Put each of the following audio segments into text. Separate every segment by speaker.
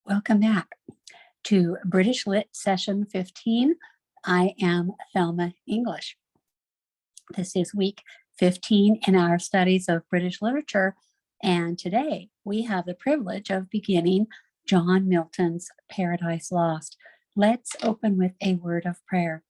Speaker 1: Welcome back to British Lit Session 15. I am Thelma English. This is week 15 in our studies of British literature, and today we have the privilege of beginning John Milton's Paradise Lost. Let's open with a word of prayer.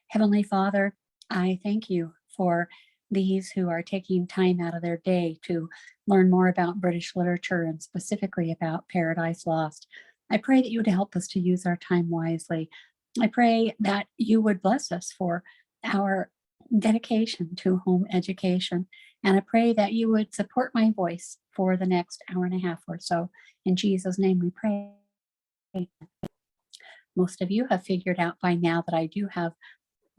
Speaker 1: Heavenly Father, I thank you for these who are taking time out of their day to learn more about British literature and specifically about Paradise Lost. I pray that you would help us to use our time wisely. I pray that you would bless us for our dedication to home education. And I pray that you would support my voice for the next hour and a half or so. In Jesus' name we pray. Most of you have figured out by now that I do have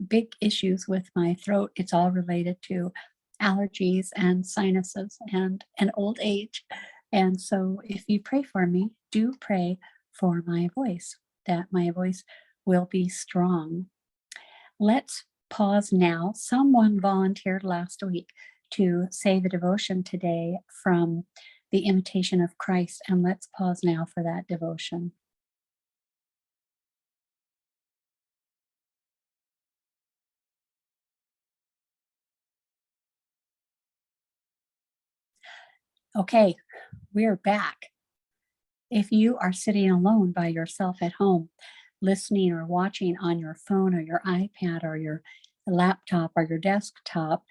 Speaker 1: big issues with my throat. It's all related to allergies and sinuses and old age. And so if you pray for me, do pray for my voice, that my voice will be strong. Let's pause now. Someone volunteered last week to say the devotion today from the Imitation of Christ, and let's pause now for that devotion. Okay, we're back. If you are sitting alone by yourself at home, listening or watching on your phone or your iPad or your laptop or your desktop,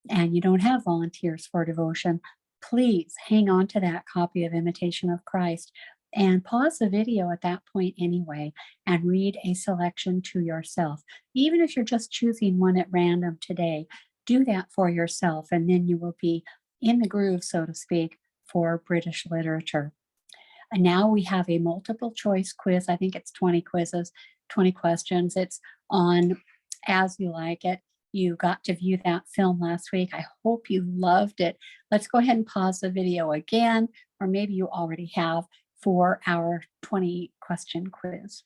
Speaker 1: and you don't have volunteers for devotion, please hang on to that copy of Imitation of Christ and pause the video at that point anyway and read a selection to yourself. Even if you're just choosing one at random today, do that for yourself, and then you will be in the groove, so to speak, for British literature. And now we have a multiple choice quiz. I think it's 20 quizzes, 20 questions. It's on As You Like It. You got to view that film last week. I hope you loved it. Let's go ahead and pause the video again, or maybe you already have, for our 20 question quiz.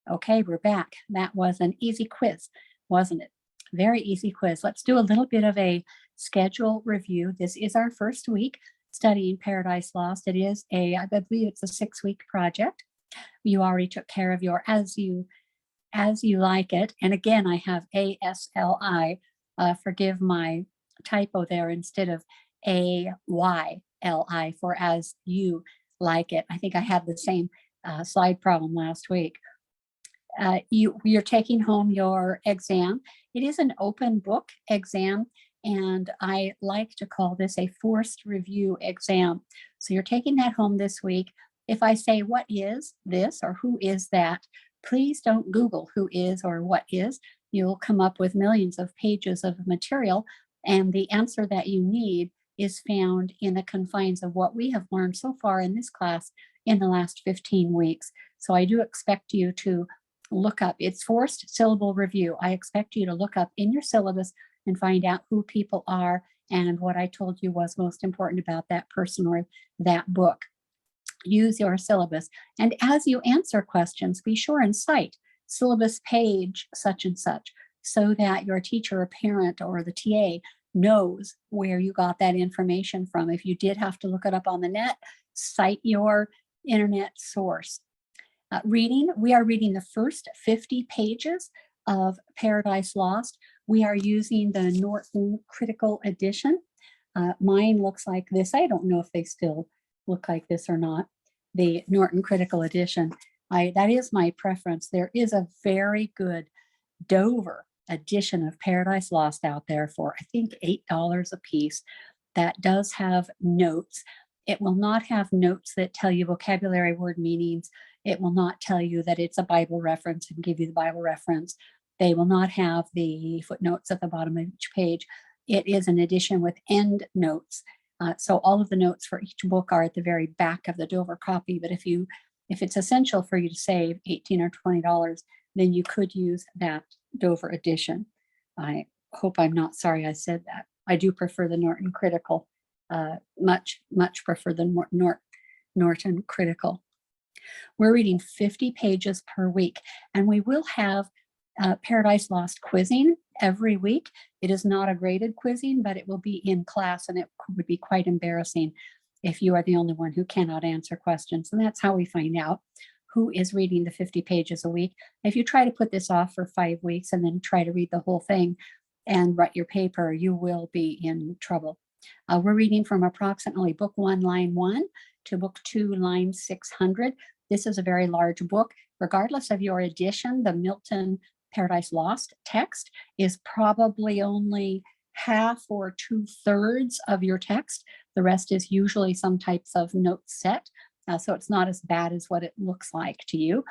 Speaker 1: Okay, we're back. That was an easy quiz, wasn't it? Very easy quiz. Let's do a little bit of a schedule review. This is our first week studying Paradise Lost. It is I believe it's a 6-week project. You already took care of your As You Like It. And again, I have ASLI. Forgive my typo there, instead of AYLI for As You Like It. I think I had the same slide problem last week. You're taking home your exam. It is an open book exam, and I like to call this a forced review exam. So you're taking that home this week. If I say, what is this or who is that, please don't Google who is or what is. You'll come up with millions of pages of material, and the answer that you need is found in the confines of what we have learned so far in this class in the last 15 weeks. So I do expect you to look up, it's forced syllable review. I expect you to look up in your syllabus and find out who people are and what I told you was most important about that person or that book. Use your syllabus. And as you answer questions, be sure and cite syllabus page such and such, so that your teacher or parent or the TA knows where you got that information from. If you did have to look it up on the net, cite your internet source. Reading, we are reading the first 50 pages of Paradise Lost. We are using the Norton Critical Edition. Mine looks like this. I don't know if they still look like this or not. The Norton Critical Edition. That is my preference. There is a very good Dover edition of Paradise Lost out there for, I think, $8 a piece. That does have notes. It will not have notes that tell you vocabulary, word meanings. It will not tell you that it's a Bible reference and give you the Bible reference. They will not have the footnotes at the bottom of each page. It is an edition with end notes. So all of the notes for each book are at the very back of the Dover copy. But if it's essential for you to save $18 or $20, then you could use that Dover edition. I hope I'm not sorry I said that. I do prefer the Norton Critical, much prefer the Norton Critical. We're reading 50 pages per week, and we will have Paradise Lost quizzing every week. It is not a graded quizzing, but it will be in class, and it would be quite embarrassing if you are the only one who cannot answer questions. And that's how we find out who is reading the 50 pages a week. If you try to put this off for 5 weeks and then try to read the whole thing and write your paper, you will be in trouble. We're reading from approximately book 1, line 1 to book 2, line 600. This is a very large book. Regardless of your edition, the Milton Paradise Lost text is probably only half or 2/3 of your text. The rest is usually some types of note set. So it's not as bad as what it looks like to you.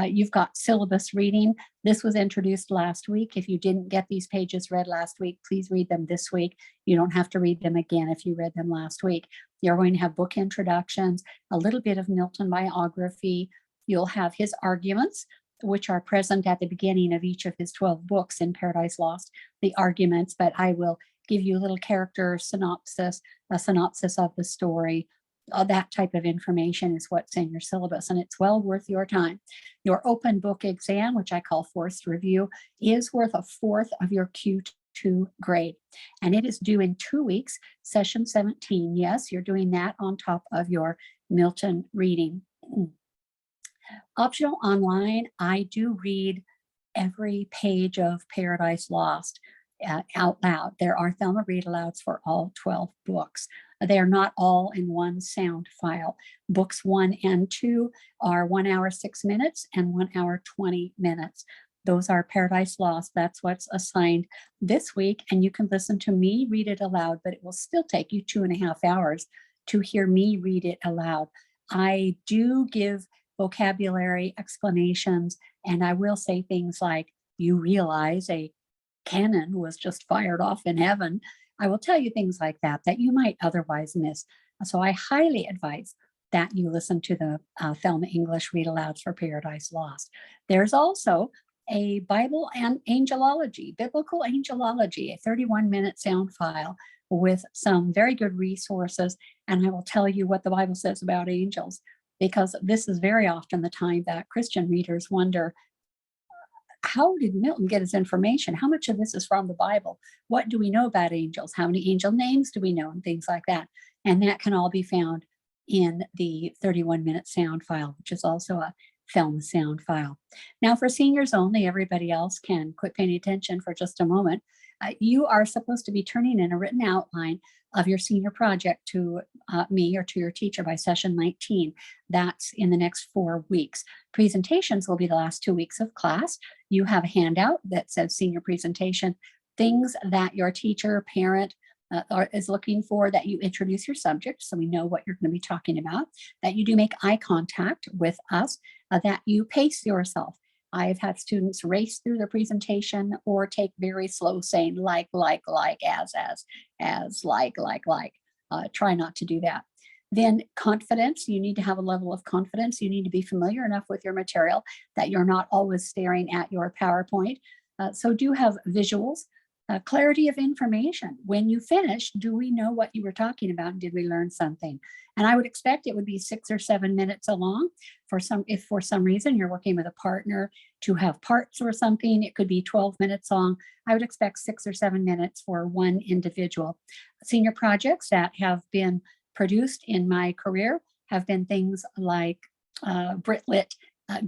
Speaker 1: You've got syllabus reading. This was introduced last week. If you didn't get these pages read last week, please read them this week. You don't have to read them again if you read them last week. You're going to have book introductions, a little bit of Milton biography. You'll have his arguments, which are present at the beginning of each of his 12 books in Paradise Lost, the arguments, but I will give you a little character synopsis, a synopsis of the story. That type of information is what's in your syllabus, and it's well worth your time. Your open book exam, which I call forced review, is worth a fourth of your Q2 grade, and it is due in 2 weeks, session 17. Yes, you're doing that on top of your Milton reading. Optional online, I do read every page of Paradise Lost out loud. There are Thelma read alouds for all 12 books. They are not all in one sound file. Books 1 and 2 are 1 hour, 6 minutes and 1 hour, 20 minutes. Those are Paradise Lost. That's what's assigned this week. And you can listen to me read it aloud, but it will still take you 2.5 hours to hear me read it aloud. I do give vocabulary explanations, and I will say things like, you realize a cannon was just fired off in heaven. I will tell you things like that you might otherwise miss. So I highly advise that you listen to the Thelma English read alouds for Paradise Lost. There's also a Bible and angelology, biblical angelology, a 31-minute sound file with some very good resources. And I will tell you what the Bible says about angels, because this is very often the time that Christian readers wonder, how did Milton get his information? How much of this is from the Bible? What do we know about angels? How many angel names do we know? And things like that. And that can all be found in the 31-minute sound file, which is also a Thelma sound file. Now for seniors only, everybody else can quit paying attention for just a moment. You are supposed to be turning in a written outline of your senior project to me or to your teacher by session 19. That's in the next 4 weeks. Presentations will be the last 2 weeks of class. You have a handout that says senior presentation, things that your teacher, parent, is looking for, that you introduce your subject so we know what you're going to be talking about, that you do make eye contact with us, that you pace yourself. I've had students race through their presentation or take very slow, saying like, as, like. Try not to do that. Then confidence, you need to have a level of confidence. You need to be familiar enough with your material that you're not always staring at your PowerPoint. So do have visuals. Clarity of information. When you finish, do we know what you were talking about? Did we learn something? And I would expect it would be 6 or 7 minutes along. If for some reason you're working with a partner to have parts or something, it could be 12 minutes long. I would expect 6 or 7 minutes for one individual. Senior projects that have been produced in my career have been things like Britlit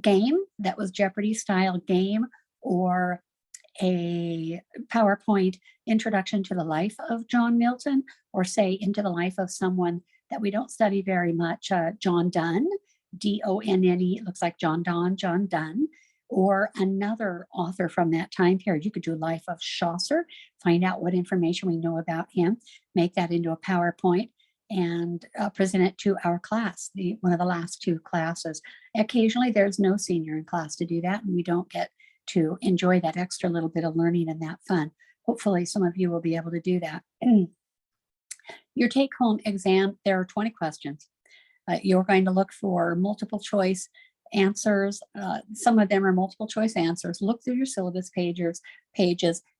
Speaker 1: game, that was Jeopardy style game, or a PowerPoint introduction to the life of John Milton, or say into the life of someone that we don't study very much, John Donne, D-O-N-N-E, it looks like John Donne, or another author from that time period. You could do life of Chaucer, find out what information we know about him, make that into a PowerPoint, and present it to our class, one of the last 2 classes. Occasionally there's no senior in class to do that, and we don't get to enjoy that extra little bit of learning and that fun. Hopefully some of you will be able to do that. Your take-home exam, there are 20 questions. You're going to look for multiple choice answers. Some of them are multiple choice answers. Look through your syllabus pages.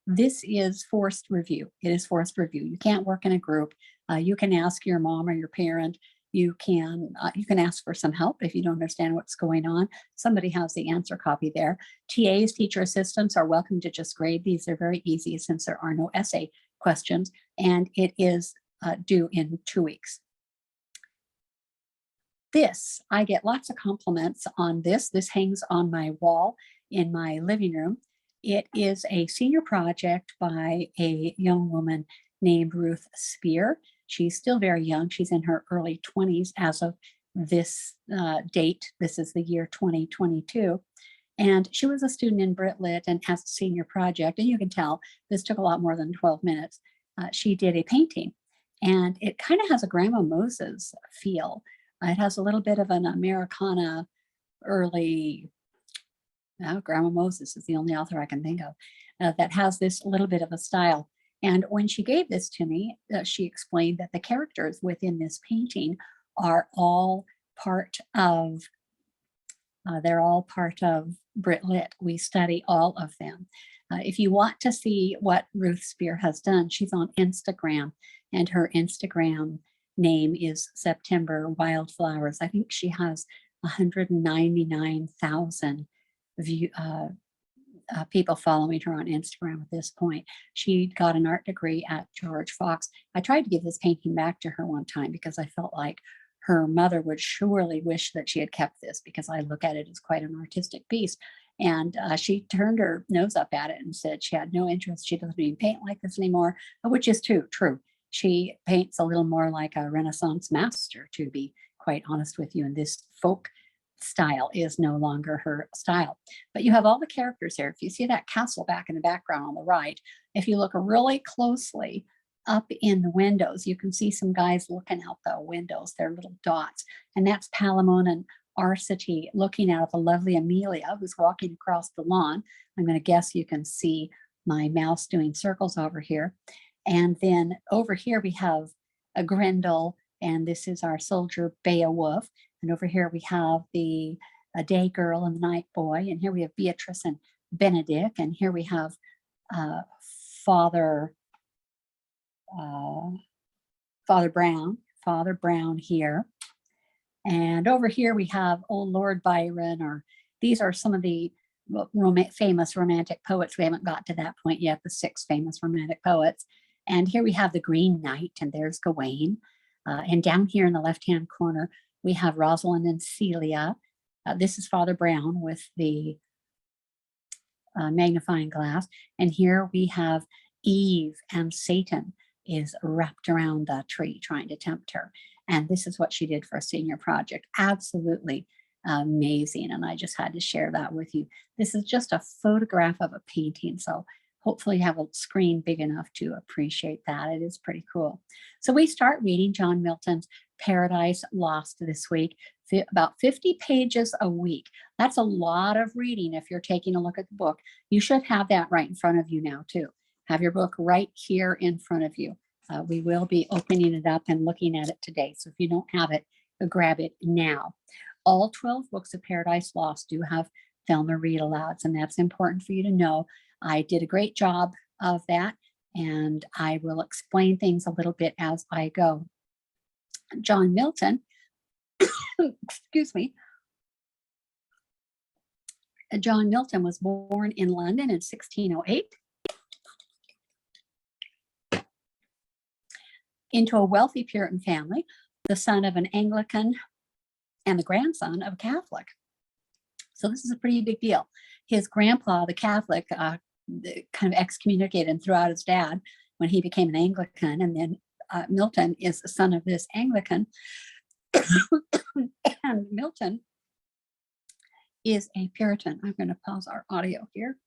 Speaker 1: This is forced review. It is forced review. You can't work in a group. You can ask your mom or your parent You can ask for some help if you don't understand what's going on. Somebody has the answer copy there. TAs, teacher assistants, are welcome to just grade these. They're very easy since there are no essay questions, and it is due in 2 weeks. This, I get lots of compliments on this. This hangs on my wall in my living room. It is a senior project by a young woman named Ruth Spear. She's still very young. She's in her early 20s as of this date. This is the year 2022. And she was a student in Brit Lit and has a senior project. And you can tell this took a lot more than 12 minutes. She did a painting, and it kind of has a Grandma Moses feel. It has a little bit of an Americana early, Grandma Moses is the only author I can think of that has this little bit of a style. And when she gave this to me, she explained that the characters within this painting are all part of, they're all part of Brit Lit. We study all of them. If you want to see what Ruth Spear has done, she's on Instagram, and her Instagram name is September Wildflowers. I think she has 199,000 people following her on Instagram at this point. She got an art degree at George Fox. I tried to give this painting back to her one time because I felt like her mother would surely wish that she had kept this, because I look at it as quite an artistic piece. And she turned her nose up at it and said she had no interest. She doesn't even paint like this anymore, which is true. She paints a little more like a Renaissance master, to be quite honest with you, and this folk style is no longer her style. But you have all the characters here. If you see that castle back in the background on the right, if you look really closely up in the windows, you can see some guys looking out the windows. They're little dots, and that's Palamon and Arcity looking out at the lovely Amelia, who's walking across the lawn. I'm going to guess you can see my mouse doing circles over here. And then over here we have a Grendel, and this is our soldier Beowulf. And over here we have the day girl and the night boy. And here we have Beatrice and Benedict. And here we have Father Brown here. And over here we have old Lord Byron, or these are some of the famous romantic poets. We haven't got to that point yet, the 6 famous romantic poets. And here we have the Green Knight, and there's Gawain. And down here in the left-hand corner, we have Rosalind and Celia. This is Father Brown with the magnifying glass. And here we have Eve, and Satan is wrapped around the tree trying to tempt her. And this is what she did for a senior project. Absolutely amazing. And I just had to share that with you. This is just a photograph of a painting. So hopefully you have a screen big enough to appreciate that. It is pretty cool. So we start reading John Milton's Paradise Lost this week, about 50 pages a week. That's a lot of reading if you're taking a look at the book. You should have that right in front of you now too. Have your book right here in front of you. We will be opening it up and looking at it today. So if you don't have it, grab it now. All 12 books of Paradise Lost do have Thelma read-alouds, and that's important for you to know. I did a great job of that, and I will explain things a little bit as I go. John Milton, excuse me. John Milton was born in London in 1608. Into a wealthy Puritan family, the son of an Anglican and the grandson of a Catholic. So this is a pretty big deal. His grandpa, the Catholic, kind of excommunicated and threw out his dad when he became an Anglican. And then Milton is the son of this Anglican. And Milton is a Puritan. I'm going to pause our audio here.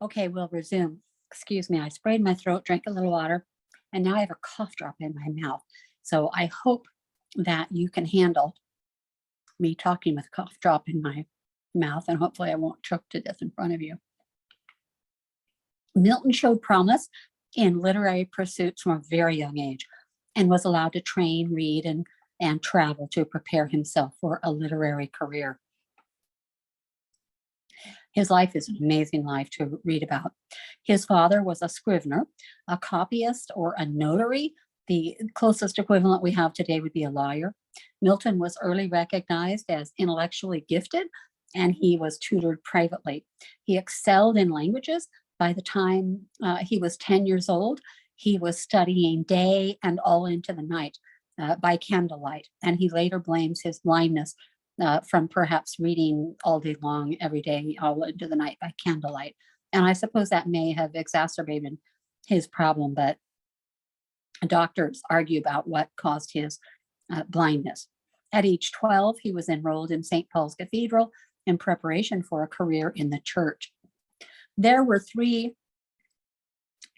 Speaker 1: Okay, we'll resume. Excuse me, I sprayed my throat, drank a little water, and now I have a cough drop in my mouth. So I hope that you can handle me talking with a cough drop in my mouth, and hopefully I won't choke to death in front of you. Milton showed promise in literary pursuits from a very young age and was allowed to train, read, and travel to prepare himself for a literary career. His life is an amazing life to read about. His father was a scrivener, a copyist, or a notary. The closest equivalent we have today would be a lawyer. Milton was early recognized as intellectually gifted, and he was tutored privately. He excelled in languages. By the time he was 10 years old, he was studying day and all into the night by candlelight, and he later blames his blindness from perhaps reading all day long, every day, all into the night by candlelight. And I suppose that may have exacerbated his problem, but doctors argue about what caused his blindness. At age 12, he was enrolled in St. Paul's Cathedral in preparation for a career in the church. There were three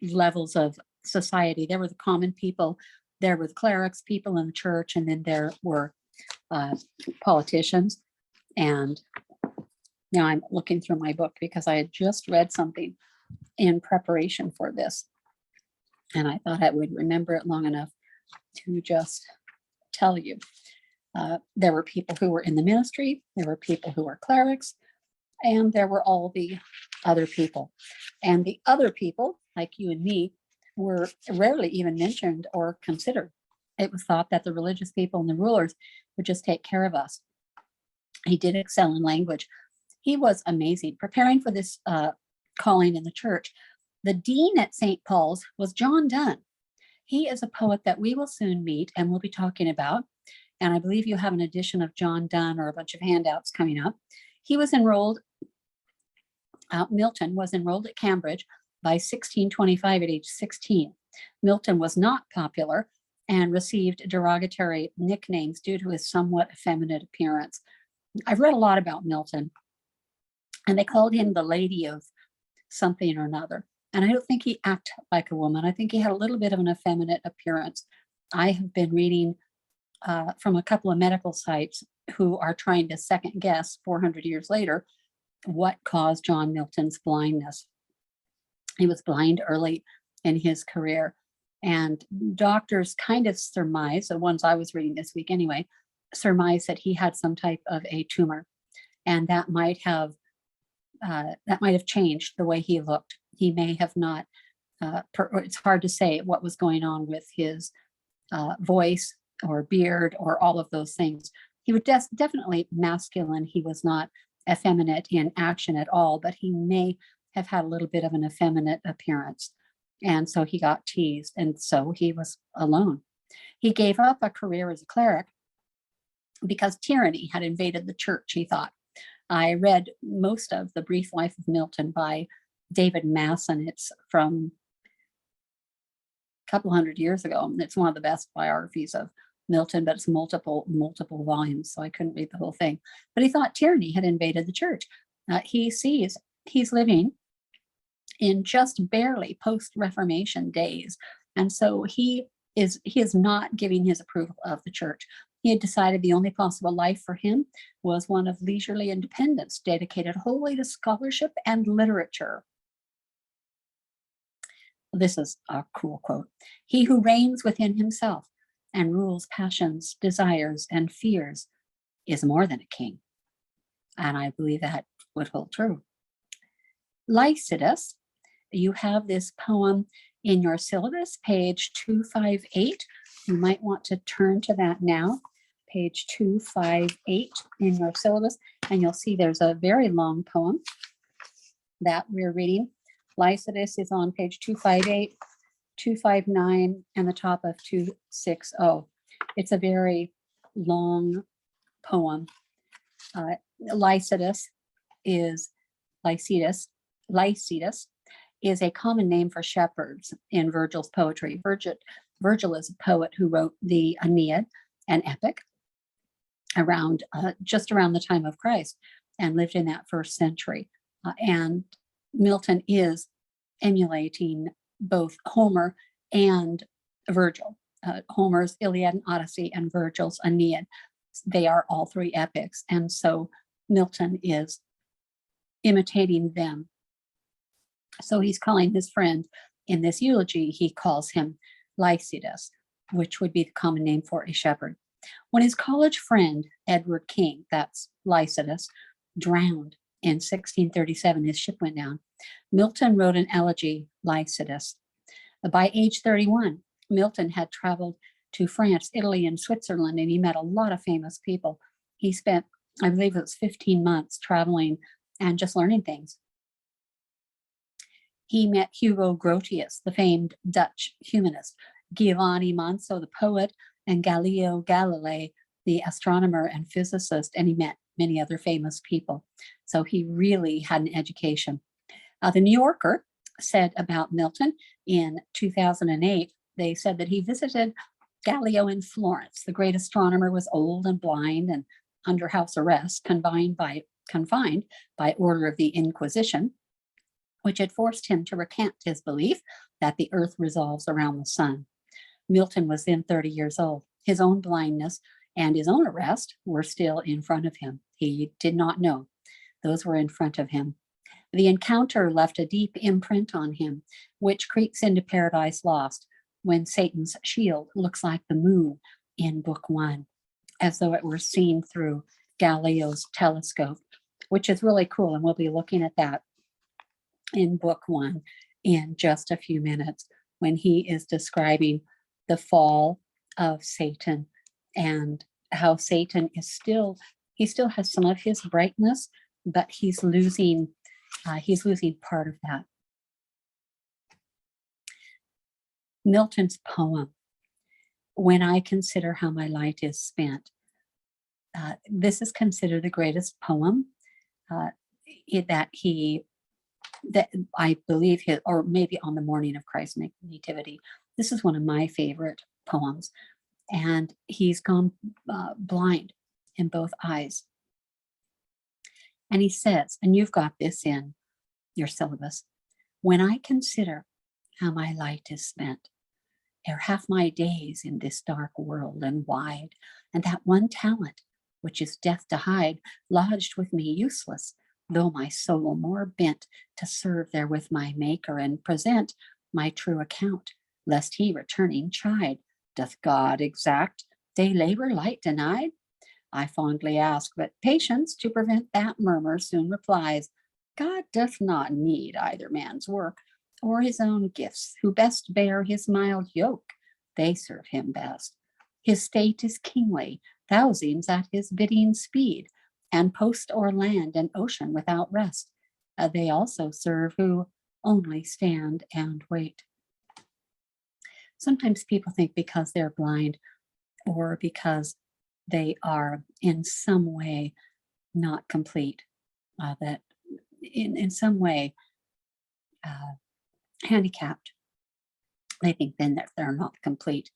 Speaker 1: levels of society. There were the common people, there were the clerics, people in the church, and then there were politicians. And now I'm looking through my book because I had just read something in preparation for this, and I thought I would remember it long enough to just tell you. There were people who were in the ministry, there were people who were clerics, and there were all the other people. And the other people, like you and me, were rarely even mentioned or considered. It was thought that the religious people and the rulers would just take care of us. He did excel in language. He was amazing. Preparing for this calling in the church, the dean at St. Paul's was John Donne. He is a poet that we will soon meet and we'll be talking about. And I believe you have an edition of John Donne or a bunch of handouts coming up. He was enrolled, Milton was enrolled at Cambridge by 1625 at age 16. Milton was not popular and received derogatory nicknames due to his somewhat effeminate appearance. I've read a lot about Milton, and they called him the lady of something or another. And I don't think he acted like a woman. I think he had a little bit of an effeminate appearance. I have been reading from a couple of medical sites who are trying to second guess 400 years later what caused John Milton's blindness. He was blind early in his career, and doctors kind of surmise, the ones I was reading this week anyway, surmise that he had some type of a tumor, and that might have changed the way he looked. He may have not. It's hard to say what was going on with his voice or beard or all of those things. He was definitely masculine. He was not effeminate in action at all, but he may have had a little bit of an effeminate appearance. And so he got teased, and so he was alone. He gave up a career as a cleric because tyranny had invaded the church, he thought. I read most of The Brief Life of Milton by David Masson. It's from a couple hundred years ago. It's one of the best biographies of Milton, but it's multiple volumes, so I couldn't read the whole thing. But he thought tyranny had invaded the church. He sees he's living in just barely post-Reformation days, and so he is not giving his approval of the church. He had decided the only possible life for him was one of leisurely independence, dedicated wholly to scholarship and literature. This is a cool quote. He who reigns within himself and rules passions, desires, and fears is more than a king. And I believe that would hold true. Lycidas, you have this poem in your syllabus, page 258. You might want to turn to that now, page 258 in your syllabus, and you'll see there's a very long poem that we're reading. Lycidas is on page 258, 259, and the top of 260. It's a very long poem. Lycidas is a common name for shepherds in Virgil's poetry. Virgil is a poet who wrote the Aeneid, an epic, just around the time of Christ, and lived in that first century. And Milton is emulating both Homer and Virgil. Homer's Iliad and Odyssey and Virgil's Aeneid. They are all three epics. And so Milton is imitating them. So he's calling his friend in this eulogy, he calls him Lycidas, which would be the common name for a shepherd. When his college friend, Edward King, that's Lycidas, drowned In 1637, his ship went down. Milton wrote an elegy, Lycidas. By age 31, Milton had traveled to France, Italy, and Switzerland, and he met a lot of famous people. He spent, I believe it was 15 months traveling and just learning things. He met Hugo Grotius, the famed Dutch humanist, Giovanni Manso, the poet, and Galileo Galilei, the astronomer and physicist, and he met many other famous people. So he really had an education. The New Yorker said about Milton in 2008, they said that he visited Galileo in Florence. The great astronomer was old and blind and under house arrest, confined by order of the Inquisition, which had forced him to recant his belief that the earth revolves around the sun. Milton was then 30 years old. His own blindness and his own arrest were still in front of him. He did not know. Those were in front of him. The encounter left a deep imprint on him, which creeps into Paradise Lost when Satan's shield looks like the moon in Book 1, as though it were seen through Galileo's telescope, which is really cool. And we'll be looking at that in Book 1 in just a few minutes when he is describing the fall of Satan and how Satan is still has some of his brightness, but he's losing part of that. Milton's poem, When I Consider How My Light Is Spent. This is considered the greatest poem that I believe or maybe on the morning of Christ's nativity. This is one of my favorite poems. And he's gone blind in both eyes. And he says, and you've got this in your syllabus, when I consider how my light is spent, ere half my days in this dark world and wide, and that one talent, which is death to hide, lodged with me useless, though my soul more bent to serve there with my Maker and present my true account, lest he returning chide, doth God exact day labor light denied? I fondly ask, but patience to prevent that murmur soon replies, God doth not need either man's work or his own gifts, who best bear his mild yoke, they serve him best. His state is kingly, thousands at his bidding speed, and post o'er land and ocean without rest. They also serve who only stand and wait. Sometimes people think because they're blind or because they are in some way not complete, that in some way handicapped, they think then that they're not complete.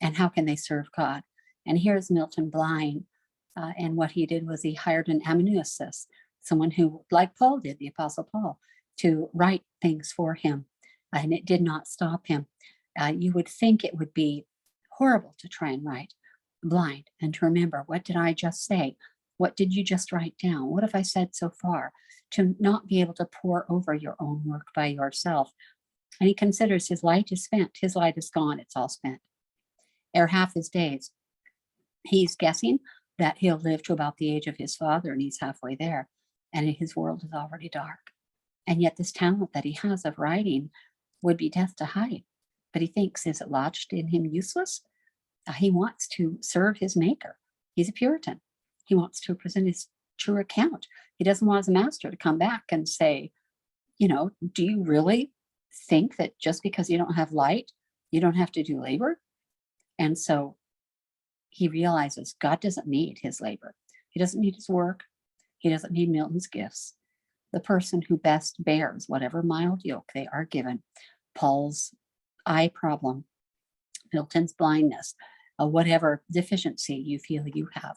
Speaker 1: And how can they serve God? And here's Milton blind. And what he did was he hired an amanuensis, someone who, like Paul did, the Apostle Paul, to write things for him. And it did not stop him. You would think it would be horrible to try and write blind and to remember, what did I just say? What did you just write down? What have I said so far? To not be able to pour over your own work by yourself. And he considers his light is spent. His light is gone. It's all spent. Ere half his days, he's guessing that he'll live to about the age of his father, and he's halfway there, and his world is already dark. And yet this talent that he has of writing would be death to hide. But he thinks, is it lodged in him useless? He wants to serve his Maker. He's a Puritan. He wants to present his true account. He doesn't want his master to come back and say, do you really think that just because you don't have light, you don't have to do labor? And so he realizes God doesn't need his labor. He doesn't need his work. He doesn't need Milton's gifts. The person who best bears whatever mild yoke they are given, Paul's eye problem, Milton's blindness, whatever deficiency you feel you have,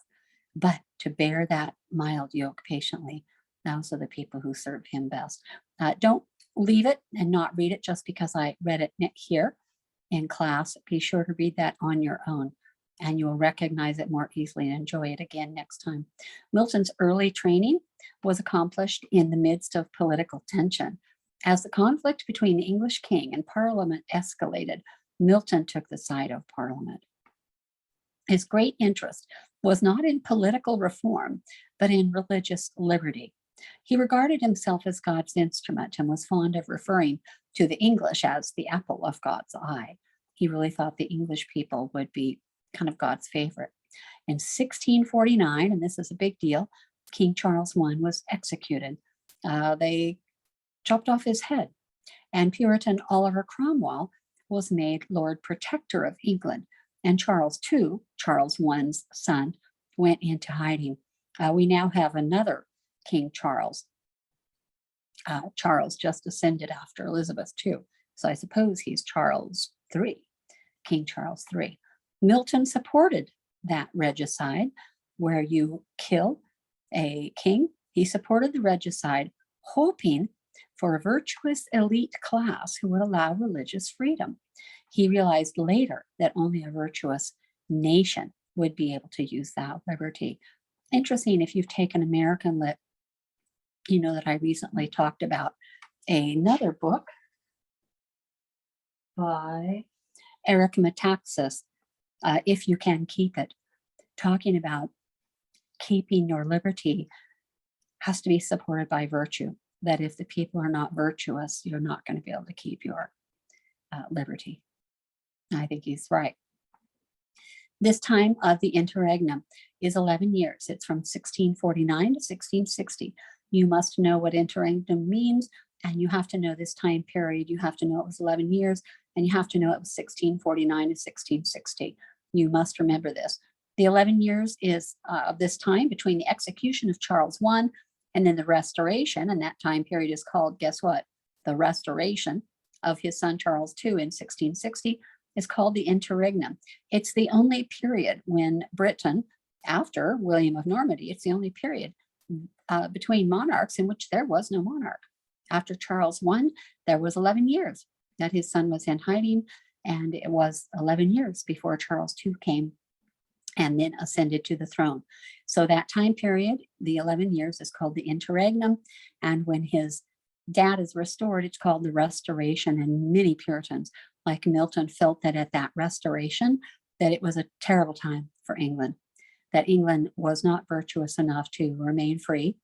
Speaker 1: but to bear that mild yoke patiently, those are the people who serve him best. Don't leave it and not read it just because I read it here in class. Be sure to read that on your own, and you'll recognize it more easily and enjoy it again next time. Milton's early training was accomplished in the midst of political tension. As the conflict between the English king and Parliament escalated, Milton took the side of Parliament. His great interest was not in political reform, but in religious liberty. He regarded himself as God's instrument and was fond of referring to the English as the apple of God's eye. He really thought the English people would be kind of God's favorite. In 1649, and this is a big deal, King Charles I was executed. They chopped off his head, and Puritan Oliver Cromwell was made Lord Protector of England. And Charles II, Charles I's son, went into hiding. We now have another King Charles. Charles just ascended after Elizabeth II. So I suppose he's Charles III, King Charles III. Milton supported that regicide where you kill a king. He supported the regicide, hoping for a virtuous elite class who would allow religious freedom. He realized later that only a virtuous nation would be able to use that liberty. Interesting, if you've taken American Lit, you know that I recently talked about another book by Eric Metaxas, If You Can Keep It, talking about keeping your liberty has to be supported by virtue, that if the people are not virtuous, you're not going to be able to keep your liberty. I think he's right. This time of the Interregnum is 11 years. It's from 1649 to 1660. You must know what Interregnum means, and you have to know this time period. You have to know it was 11 years, and you have to know it was 1649 to 1660. You must remember this. The 11 years is of this time between the execution of Charles I and then the restoration, and that time period is called, guess what? The restoration of his son Charles II in 1660 is called the Interregnum. It's the only period when Britain, after William of Normandy, it's the only period between monarchs in which there was no monarch. After Charles I, there was 11 years that his son was in hiding, and it was 11 years before Charles II came and then ascended to the throne. So that time period, the 11 years, is called the Interregnum, and when his dad is restored, it's called the Restoration. And many Puritans, like Milton, felt that at that restoration, that it was a terrible time for England, that England was not virtuous enough to remain free.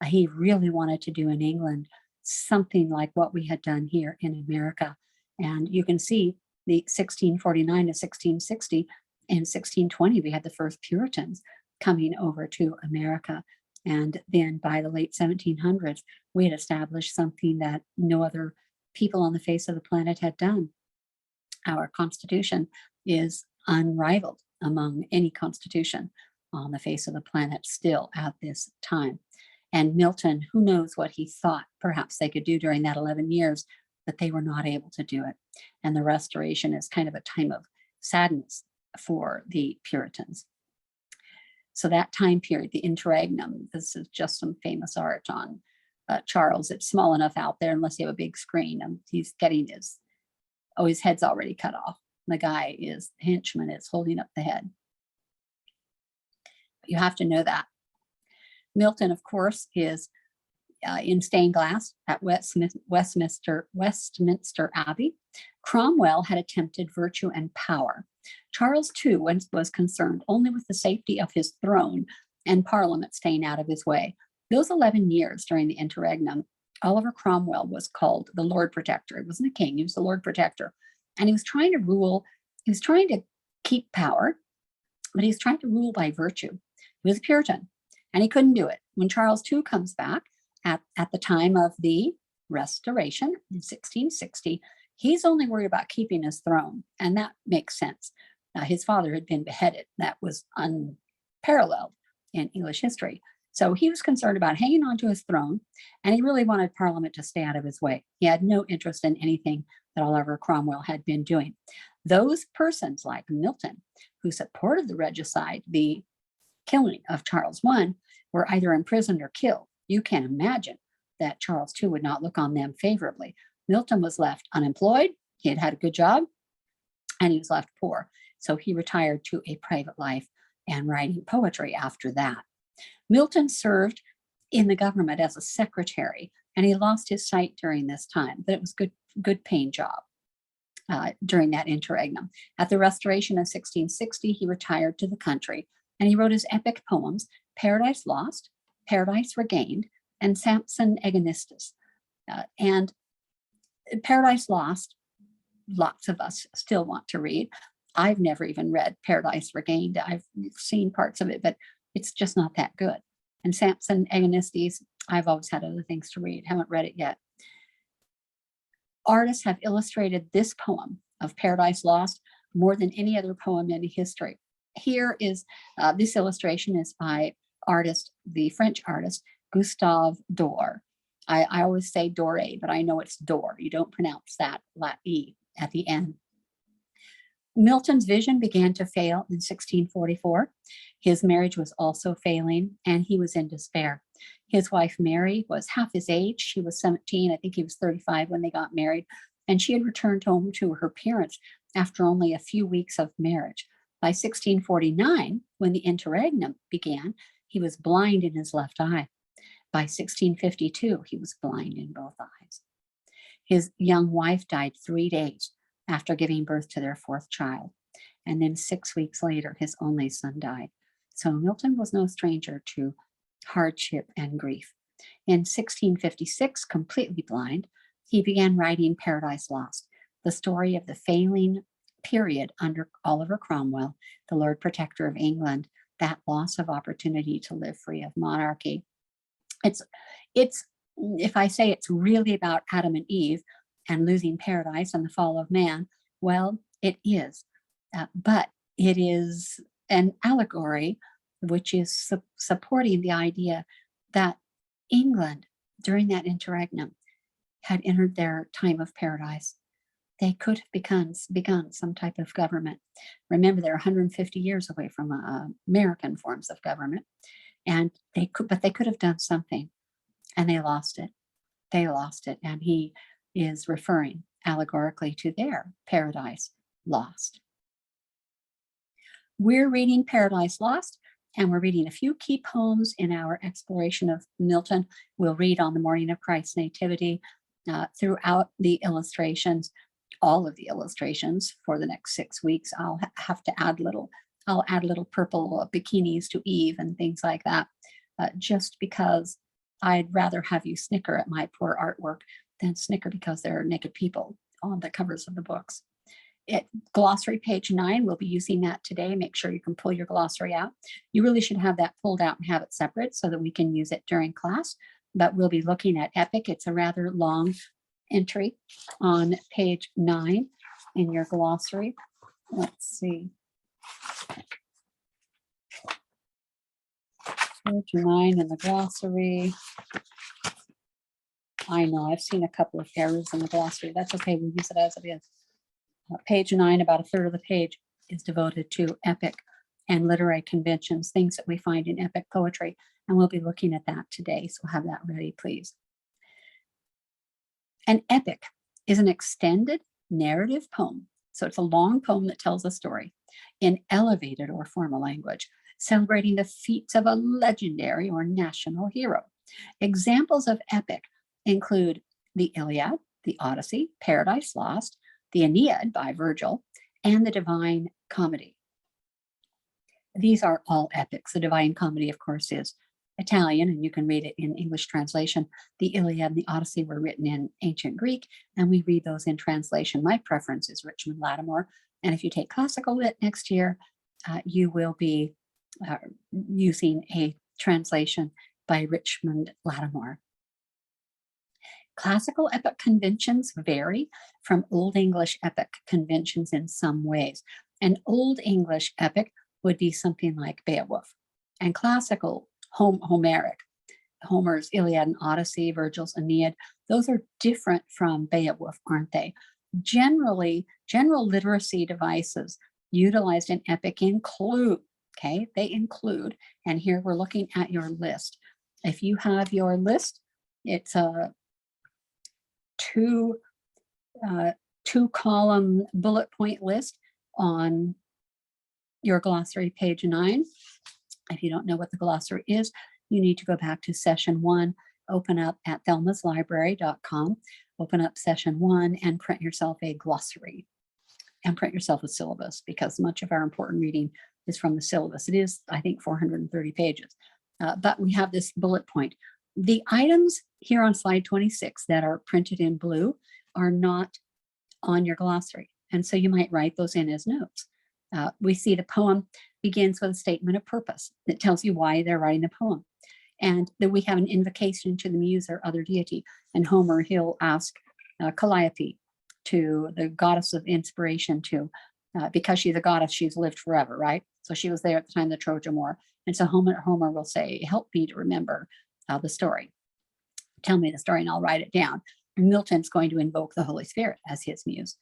Speaker 1: He really wanted to do in England something like what we had done here in America. And you can see the 1649 to 1660, in 1620, we had the first Puritans coming over to America. And then by the late 1700s, we had established something that no other people on the face of the planet had done. Our Constitution is unrivaled among any constitution on the face of the planet still at this time. And Milton, who knows what he thought perhaps they could do during that 11 years, but they were not able to do it. And the Restoration is kind of a time of sadness for the Puritans. So that time period, the Interregnum, this is just some famous art on Charles. It's small enough out there unless you have a big screen. He's getting his head's already cut off. The guy the henchman is holding up the head. You have to know that. Milton, of course, is in stained glass at Westminster Abbey. Cromwell had attempted virtue and power. Charles II was concerned only with the safety of his throne and Parliament staying out of his way. Those 11 years during the Interregnum, Oliver Cromwell was called the Lord Protector. He wasn't a king, he was the Lord Protector. And he was trying to rule, he was trying to keep power, but he was trying to rule by virtue. He was a Puritan, and he couldn't do it. When Charles II comes back at the time of the Restoration in 1660, he's only worried about keeping his throne, and that makes sense. His father had been beheaded. That was unparalleled in English history. So he was concerned about hanging on to his throne, and he really wanted Parliament to stay out of his way. He had no interest in anything that Oliver Cromwell had been doing. Those persons like Milton, who supported the regicide, the killing of Charles I, were either imprisoned or killed. You can imagine that Charles II would not look on them favorably. Milton was left unemployed. He had had a good job, and he was left poor. So he retired to a private life and writing poetry after that. Milton served in the government as a secretary, and he lost his sight during this time, but it was good paying job during that interregnum. At the Restoration of 1660, he retired to the country, and he wrote his epic poems, Paradise Lost, Paradise Regained, and Samson Agonistus. And Paradise Lost, lots of us still want to read. I've never even read Paradise Regained. I've seen parts of it, but it's just not that good. And Samson Agonistes, I've always had other things to read, haven't read it yet. Artists have illustrated this poem of Paradise Lost more than any other poem in history. Here is, this illustration is by the French artist, Gustave Doré. I always say Doré, but I know it's Dor. You don't pronounce that E at the end. Milton's vision began to fail in 1644. His marriage was also failing, and he was in despair. His wife, Mary, was half his age. She was 17. I think he was 35 when they got married. And she had returned home to her parents after only a few weeks of marriage. By 1649, when the Interregnum began, he was blind in his left eye. By 1652, he was blind in both eyes. His young wife died 3 days after giving birth to their fourth child. And then 6 weeks later, his only son died. So Milton was no stranger to hardship and grief. In 1656, completely blind, he began writing Paradise Lost, the story of the failing period under Oliver Cromwell, the Lord Protector of England, that loss of opportunity to live free of monarchy. It's if I say it's really about Adam and Eve and losing paradise and the fall of man, well, it is. But it is an allegory which is supporting the idea that England, during that interregnum, had entered their time of paradise. They could have begun some type of government. Remember, they're 150 years away from American forms of government, and they could have done something, and they lost it. They lost it, and he is referring allegorically to their paradise lost. We're reading Paradise Lost, and we're reading a few key poems in our exploration of Milton. We'll read on the morning of Christ's nativity throughout the illustrations, all of the illustrations for the next 6 weeks. I'll add little purple bikinis to Eve and things like that, just because I'd rather have you snicker at my poor artwork than snicker because there are naked people on the covers of the books. Glossary page 9, we'll be using that today. Make sure you can pull your glossary out. You really should have that pulled out and have it separate so that we can use it during class. But we'll be looking at epic. It's a rather long entry on page 9 in your glossary. Let's see. Page 9 in the glossary. I know, I've seen a couple of errors in the glossary. That's okay, we'll use it as it is. Page 9, about a third of the page is devoted to epic and literary conventions, things that we find in epic poetry. And we'll be looking at that today, so have that ready, please. An epic is an extended narrative poem. So it's a long poem that tells a story in elevated or formal language, celebrating the feats of a legendary or national hero. Examples of epic include the Iliad, the Odyssey, Paradise Lost, the Aeneid by Virgil, and the Divine Comedy. These are all epics. The Divine Comedy, of course, is Italian, and you can read it in English translation. The Iliad and the Odyssey were written in ancient Greek, and we read those in translation. My preference is Richmond Lattimore, and if you take classical lit next year, you will be using a translation by Richmond Lattimore. Classical epic conventions vary from Old English epic conventions in some ways. An Old English epic would be something like Beowulf, and classical Homeric, Homer's Iliad and Odyssey, Virgil's Aeneid, those are different from Beowulf, aren't they? Generally, general literacy devices utilized in epic include, they include, and here we're looking at your list. If you have your list, it's a two-column bullet point list on your glossary, page 9. If you don't know what the glossary is, you need to go back to session 1, open up at thelmaslibrary.com, open up session 1 and print yourself a glossary and print yourself a syllabus, because much of our important reading is from the syllabus. It is, I think, 430 pages. But we have this bullet point. The items here on slide 26 that are printed in blue are not on your glossary. And so you might write those in as notes. We see the poem begins with a statement of purpose that tells you why they're writing the poem. And that we have an invocation to the muse or other deity. And Homer, he'll ask Calliope, to the goddess of inspiration, to because she's a goddess, she's lived forever, right? So she was there at the time of the Trojan War. And so Homer will say, help me to remember the story. Tell me the story and I'll write it down. Milton's going to invoke the Holy Spirit as his muse.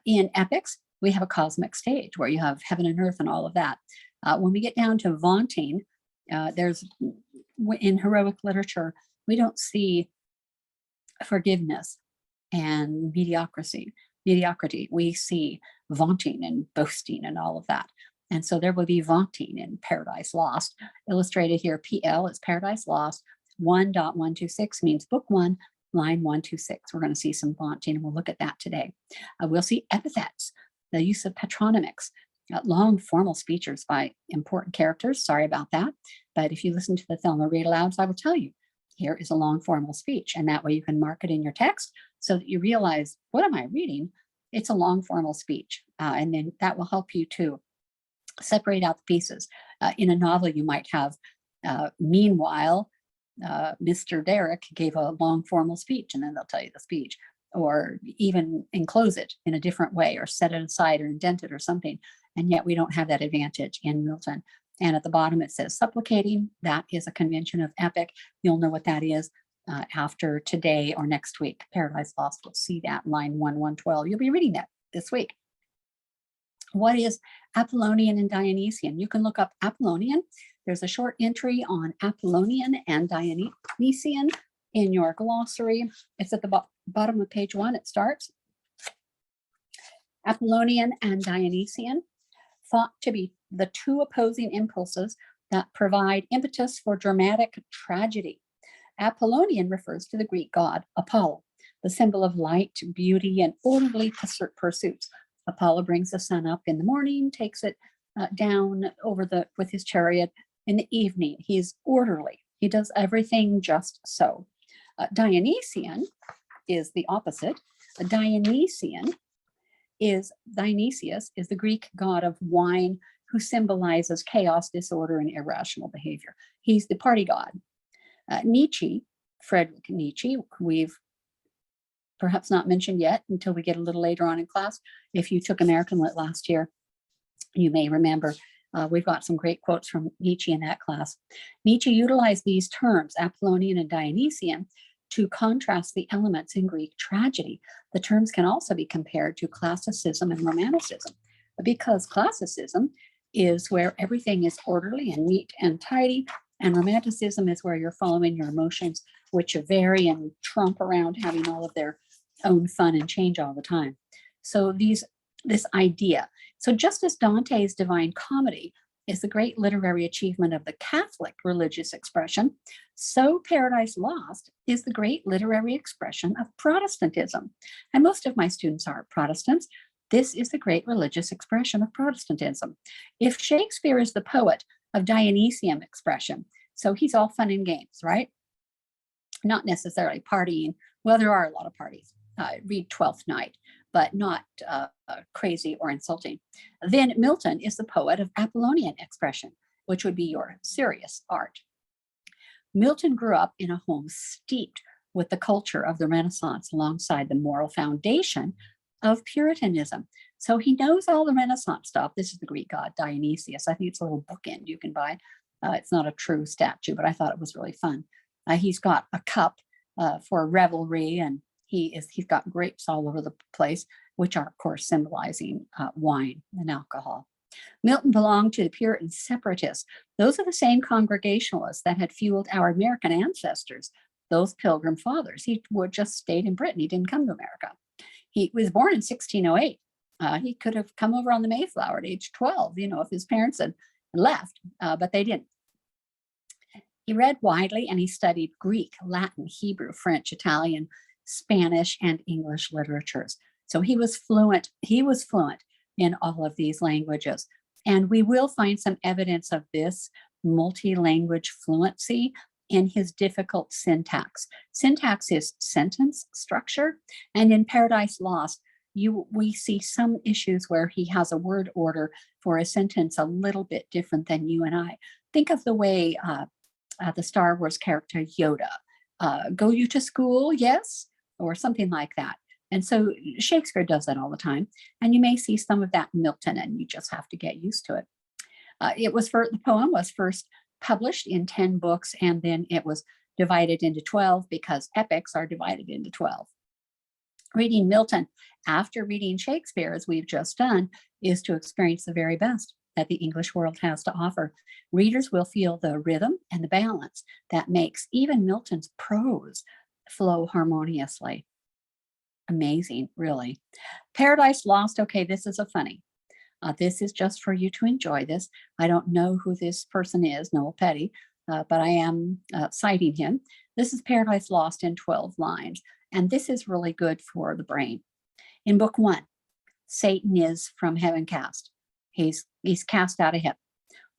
Speaker 1: In epics, we have a cosmic stage where you have heaven and earth and all of that. When we get down to vaunting, there's in heroic literature, we don't see forgiveness and mediocrity. We see vaunting and boasting and all of that. And so there will be vaunting in Paradise Lost. Illustrated here, PL is Paradise Lost. 1.126 means book 1, line 126. We're going to see some vaunting, and we'll look at that today. We'll see epithets, the use of patronymics, long formal speeches by important characters. Sorry about that. But if you listen to the Thelma read alouds, I will tell you, here is a long formal speech. And that way you can mark it in your text so that you realize, what am I reading? It's a long formal speech. And then that will help you to separate out the pieces. In a novel, you might have, meanwhile, Mr. Derrick gave a long formal speech, and then they'll tell you the speech, or even enclose it in a different way, or set it aside, or indent it, or something. And yet we don't have that advantage in Milton. And at the bottom it says supplicating. That is a convention of epic. You'll know what that is after today or next week. Paradise Lost, we'll see that line 112. You'll be reading that this week. What is Apollonian and Dionysian? You can look up Apollonian. There's a short entry on Apollonian and Dionysian in your glossary. It's at the bottom of page 1. It starts. Apollonian and Dionysian, thought to be the two opposing impulses that provide impetus for dramatic tragedy. Apollonian refers to the Greek god Apollo, the symbol of light, beauty, and orderly pursuits. Apollo brings the sun up in the morning, takes it down with his chariot in the evening. He's orderly. He does everything just so. Dionysian is the opposite. Dionysius is the Greek god of wine who symbolizes chaos, disorder, and irrational behavior. He's the party god. Friedrich Nietzsche, we've perhaps not mentioned yet until we get a little later on in class. If you took American Lit last year, you may remember we've got some great quotes from Nietzsche in that class. Nietzsche utilized these terms, Apollonian and Dionysian, to contrast the elements in Greek tragedy. The terms can also be compared to classicism and romanticism, because classicism is where everything is orderly and neat and tidy, and romanticism is where you're following your emotions, which vary and tromp around, having all of their own fun and change all the time. So this idea. So just as Dante's Divine Comedy is the great literary achievement of the Catholic religious expression, so Paradise Lost is the great literary expression of Protestantism. And most of my students are Protestants. This is the great religious expression of Protestantism. If Shakespeare is the poet of Dionysian expression, so he's all fun and games, right? Not necessarily partying. Well, there are a lot of parties. Read Twelfth Night, but not crazy or insulting. Then Milton is the poet of Apollonian expression, which would be your serious art. Milton grew up in a home steeped with the culture of the Renaissance alongside the moral foundation of Puritanism. So he knows all the Renaissance stuff. This is the Greek god Dionysius. I think it's a little bookend you can buy. It's not a true statue, but I thought it was really fun. He's got a cup for revelry, and he's got grapes all over the place, which are, of course, symbolizing wine and alcohol. Milton belonged to the Puritan separatists. Those are the same Congregationalists that had fueled our American ancestors, those Pilgrim Fathers. He would just stayed in Britain. He didn't come to America. He was born in 1608. He could have come over on the Mayflower at age 12, if his parents had left, but they didn't. He read widely, and he studied Greek, Latin, Hebrew, French, Italian, Spanish, and English literatures. So he was fluent in all of these languages. And we will find some evidence of this multi-language fluency in his difficult syntax. Syntax is sentence structure, and in Paradise Lost, we see some issues where he has a word order for a sentence a little bit different than you and I. Think of the way the Star Wars character Yoda, go you to school, yes, or something like that. And so Shakespeare does that all the time. And you may see some of that in Milton, and you just have to get used to it. The poem was first published in 10 books, and then it was divided into 12 because epics are divided into 12. Reading Milton after reading Shakespeare, as we've just done, is to experience the very best that the English world has to offer. Readers will feel the rhythm and the balance that makes even Milton's prose flow harmoniously. Amazing, really. Paradise Lost. Okay, this is a funny. This is just for you to enjoy this. I don't know who this person is, Noel Petty, but I am citing him. This is Paradise Lost in 12 lines, and this is really good for the brain. In book 1, Satan is from heaven cast. He's cast out of heaven.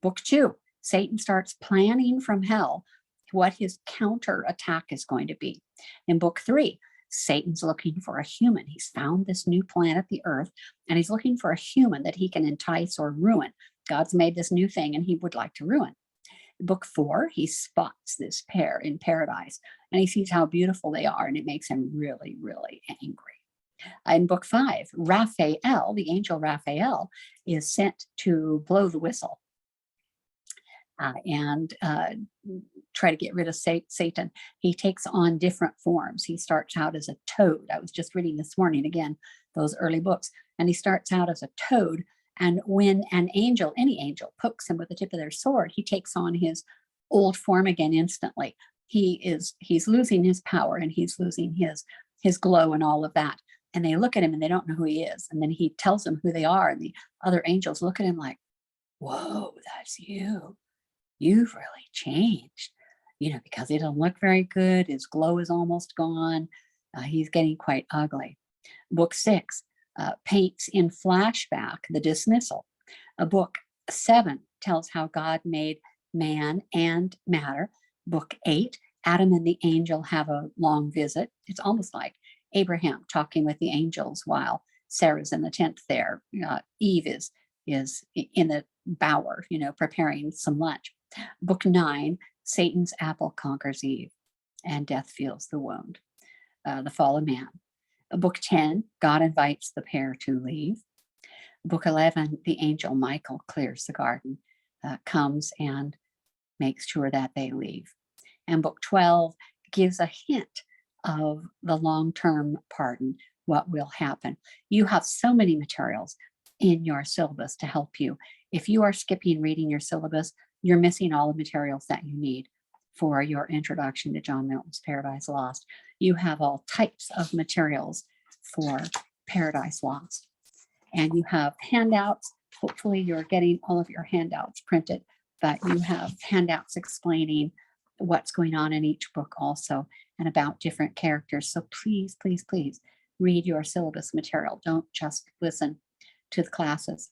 Speaker 1: Book 2, Satan starts planning from hell what his counter attack is going to be. In book 3, Satan's looking for a human. He's found this new planet, the Earth, and he's looking for a human that he can entice or ruin. God's made this new thing and he would like to ruin. Book 4, he spots this pair in paradise and he sees how beautiful they are, and it makes him really, really angry. In book 5, Raphael, the angel Raphael, is sent to blow the whistle and try to get rid of Satan. He takes on different forms. He starts out as a toad. I was just reading this morning, again, those early books, and he starts out as a toad. And when an angel, any angel, pokes him with the tip of their sword, he takes on his old form again instantly. He's losing his power, and he's losing his glow and all of that. And they look at him and they don't know who he is. And then he tells them who they are. And the other angels look at him like, whoa, that's you. You've really changed, because he doesn't look very good. His glow is almost gone. He's getting quite ugly. Book 6 paints in flashback the dismissal. Book 7 tells how God made man and matter. Book 8, Adam and the angel have a long visit. It's almost like Abraham talking with the angels while Sarah's in the tent there. Eve is in the bower, preparing some lunch. Book 9, Satan's apple conquers Eve and death feels the wound, the fall of man. Book 10, God invites the pair to leave. Book 11, the angel Michael clears the garden, comes and makes sure that they leave. And book 12 gives a hint of the long-term pardon, what will happen. You have so many materials in your syllabus to help you. If you are skipping reading your syllabus, you're missing all the materials that you need for your introduction to John Milton's Paradise Lost. You have all types of materials for Paradise Lost. And you have handouts. Hopefully you're getting all of your handouts printed, but you have handouts explaining what's going on in each book also, and about different characters. So please, please, please read your syllabus material. Don't just listen to the classes.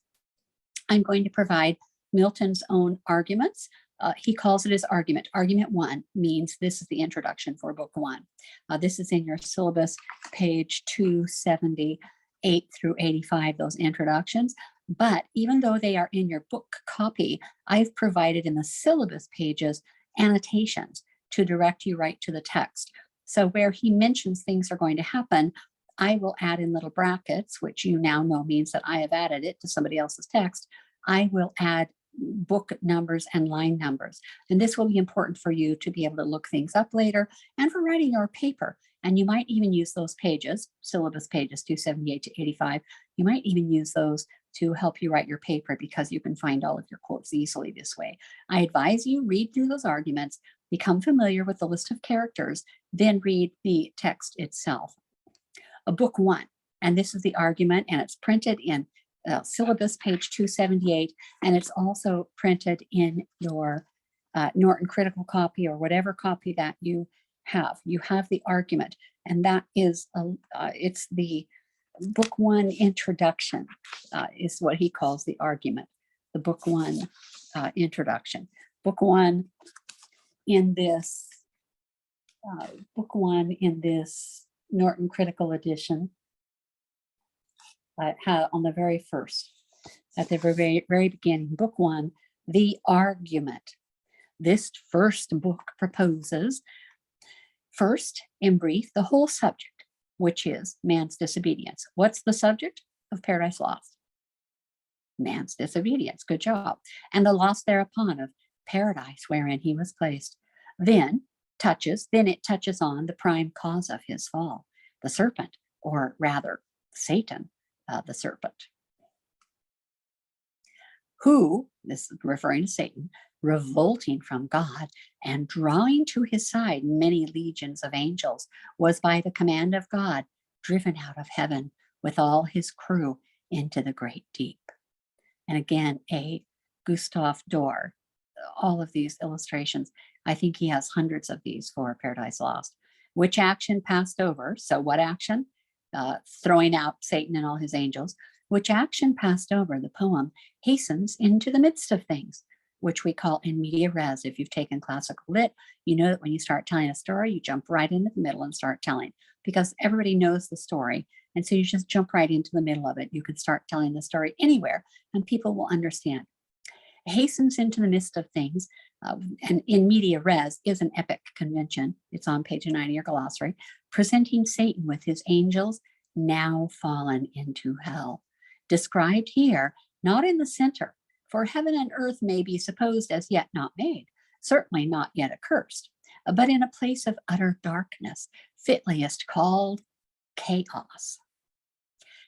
Speaker 1: I'm going to provide Milton's own arguments. He calls it his argument. Argument 1 means this is the introduction for book 1. This is in your syllabus, page 278 through 85, those introductions. But even though they are in your book copy, I've provided in the syllabus pages annotations to direct you right to the text. So where he mentions things are going to happen, I will add in little brackets, which you now know means that I have added it to somebody else's text. I will add book numbers and line numbers. And this will be important for you to be able to look things up later and for writing your paper. And you might even use those pages, syllabus pages 278 to 85. You might even use those to help you write your paper because you can find all of your quotes easily this way. I advise you read through those arguments, become familiar with the list of characters, then read the text itself. Book 1, and this is the argument, and it's printed in syllabus page 278, and it's also printed in your Norton critical copy or whatever copy that you have. You have the argument, and that is it's the book 1 introduction is what he calls the argument. The book 1 introduction. Book 1 in this book one in this Norton Critical Edition, on the very first, at the very, very beginning, book one, the argument. This first book proposes, first, in brief, the whole subject, which is man's disobedience. What's the subject of Paradise Lost? Man's disobedience. Good job. And the loss thereupon of paradise wherein he was placed. Then it touches on the prime cause of his fall, the serpent, or rather Satan, the serpent, who, this is referring to Satan, revolting from God and drawing to his side many legions of angels, was by the command of God driven out of heaven with all his crew into the great deep. And again, a Gustav Doré, all of these illustrations, I think he has hundreds of these for Paradise Lost. Which action passed over? So what action? Throwing out Satan and all his angels. Which action passed over, the poem hastens into the midst of things, which we call in media res. If you've taken classical lit, you know that when you start telling a story, you jump right into the middle and start telling, because everybody knows the story. And so you just jump right into the middle of it. You can start telling the story anywhere and people will understand. Hastens into the midst of things, and in media res is an epic convention. It's on page 9 of your glossary, presenting Satan with his angels now fallen into hell. Described here, not in the center, for heaven and earth may be supposed as yet not made, certainly not yet accursed, but in a place of utter darkness, fitliest called chaos.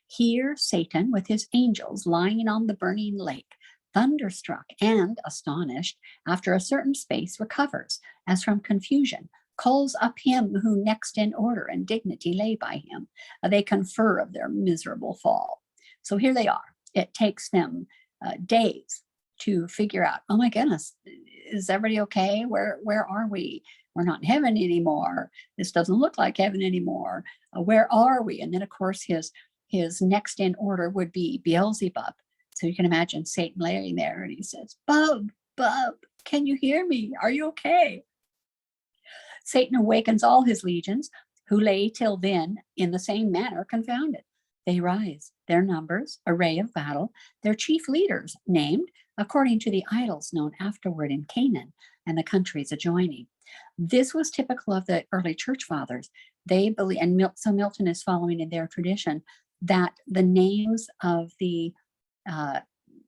Speaker 1: Here Satan with his angels lying on the burning lake, thunderstruck and astonished, after a certain space recovers, as from confusion, calls up him who next in order and dignity lay by him. They confer of their miserable fall. So here they are. It takes them days to figure out, oh my goodness, is everybody okay? Where are we? We're not in heaven anymore. This doesn't look like heaven anymore. Where are we? And then of course his next in order would be Beelzebub. So you can imagine Satan laying there and he says, Bub, can you hear me? Are you okay? Satan awakens all his legions, who lay till then in the same manner confounded. They rise, their numbers, array of battle, their chief leaders named according to the idols known afterward in Canaan and the countries adjoining. This was typical of the early church fathers. They believe, and so Milton is following in their tradition, that the names of the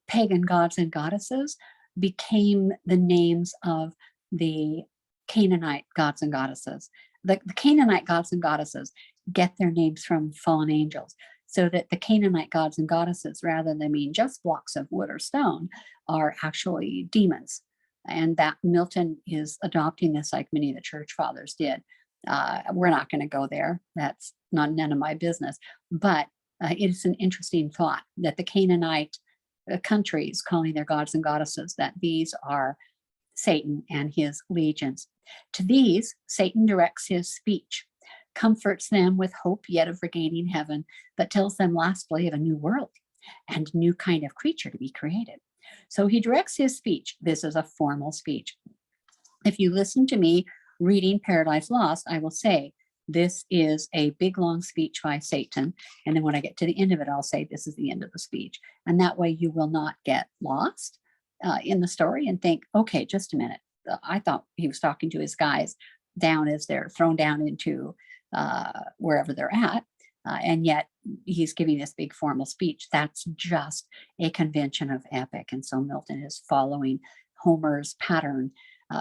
Speaker 1: pagan gods and goddesses became the names of the Canaanite gods and goddesses. The Canaanite gods and goddesses get their names from fallen angels, so that the Canaanite gods and goddesses, rather than being just blocks of wood or stone, are actually demons. And that Milton is adopting this like many of the church fathers did. We're not going to go there. That's none of my business. But it's an interesting thought that the Canaanite countries calling their gods and goddesses, that these are Satan and his legions. To these, Satan directs his speech, comforts them with hope yet of regaining heaven, but tells them lastly of a new world and new kind of creature to be created. So he directs his speech. This is a formal speech. If you listen to me reading Paradise Lost, I will say, this is a big, long speech by Satan. And then when I get to the end of it, I'll say, this is the end of the speech. And that way you will not get lost in the story and think, okay, just a minute. I thought he was talking to his guys down as they're thrown down into wherever they're at. And yet he's giving this big formal speech. That's just a convention of epic. And so Milton is following Homer's pattern.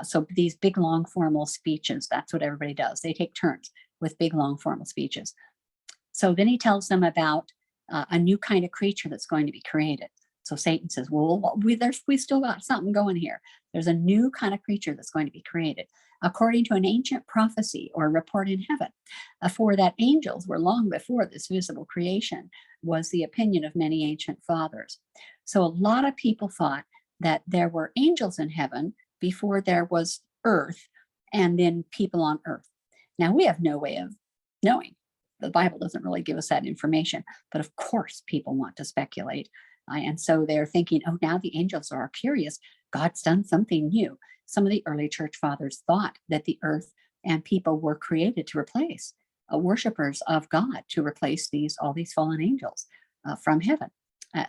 Speaker 1: So these big, long, formal speeches, that's what everybody does. They take turns with big, long, formal speeches. So then he tells them about a new kind of creature that's going to be created. So Satan says, well, we still got something going here. There's a new kind of creature that's going to be created, according to an ancient prophecy or report in heaven. For that angels were long before this visible creation, was the opinion of many ancient fathers. So a lot of people thought that there were angels in heaven before there was earth, and then people on earth. Now, we have no way of knowing. The Bible doesn't really give us that information, but of course people want to speculate. And so they're thinking, oh, now the angels are curious. God's done something new. Some of the early church fathers thought that the earth and people were created to replace worshipers of God, to replace all these fallen angels from heaven.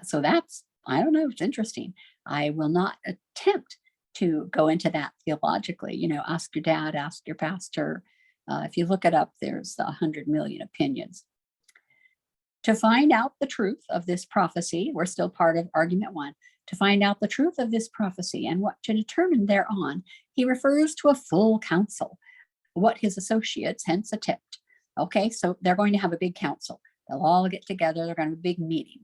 Speaker 1: So that's, I don't know, it's interesting. I will not attempt to go into that theologically. Ask your dad, ask your pastor. If you look it up, there's 100 million opinions. To find out the truth of this prophecy, we're still part of argument 1. To find out the truth of this prophecy and what to determine thereon, he refers to a full council, what his associates hence attempt. Okay, so they're going to have a big council. They'll all get together, they're going to have a big meeting.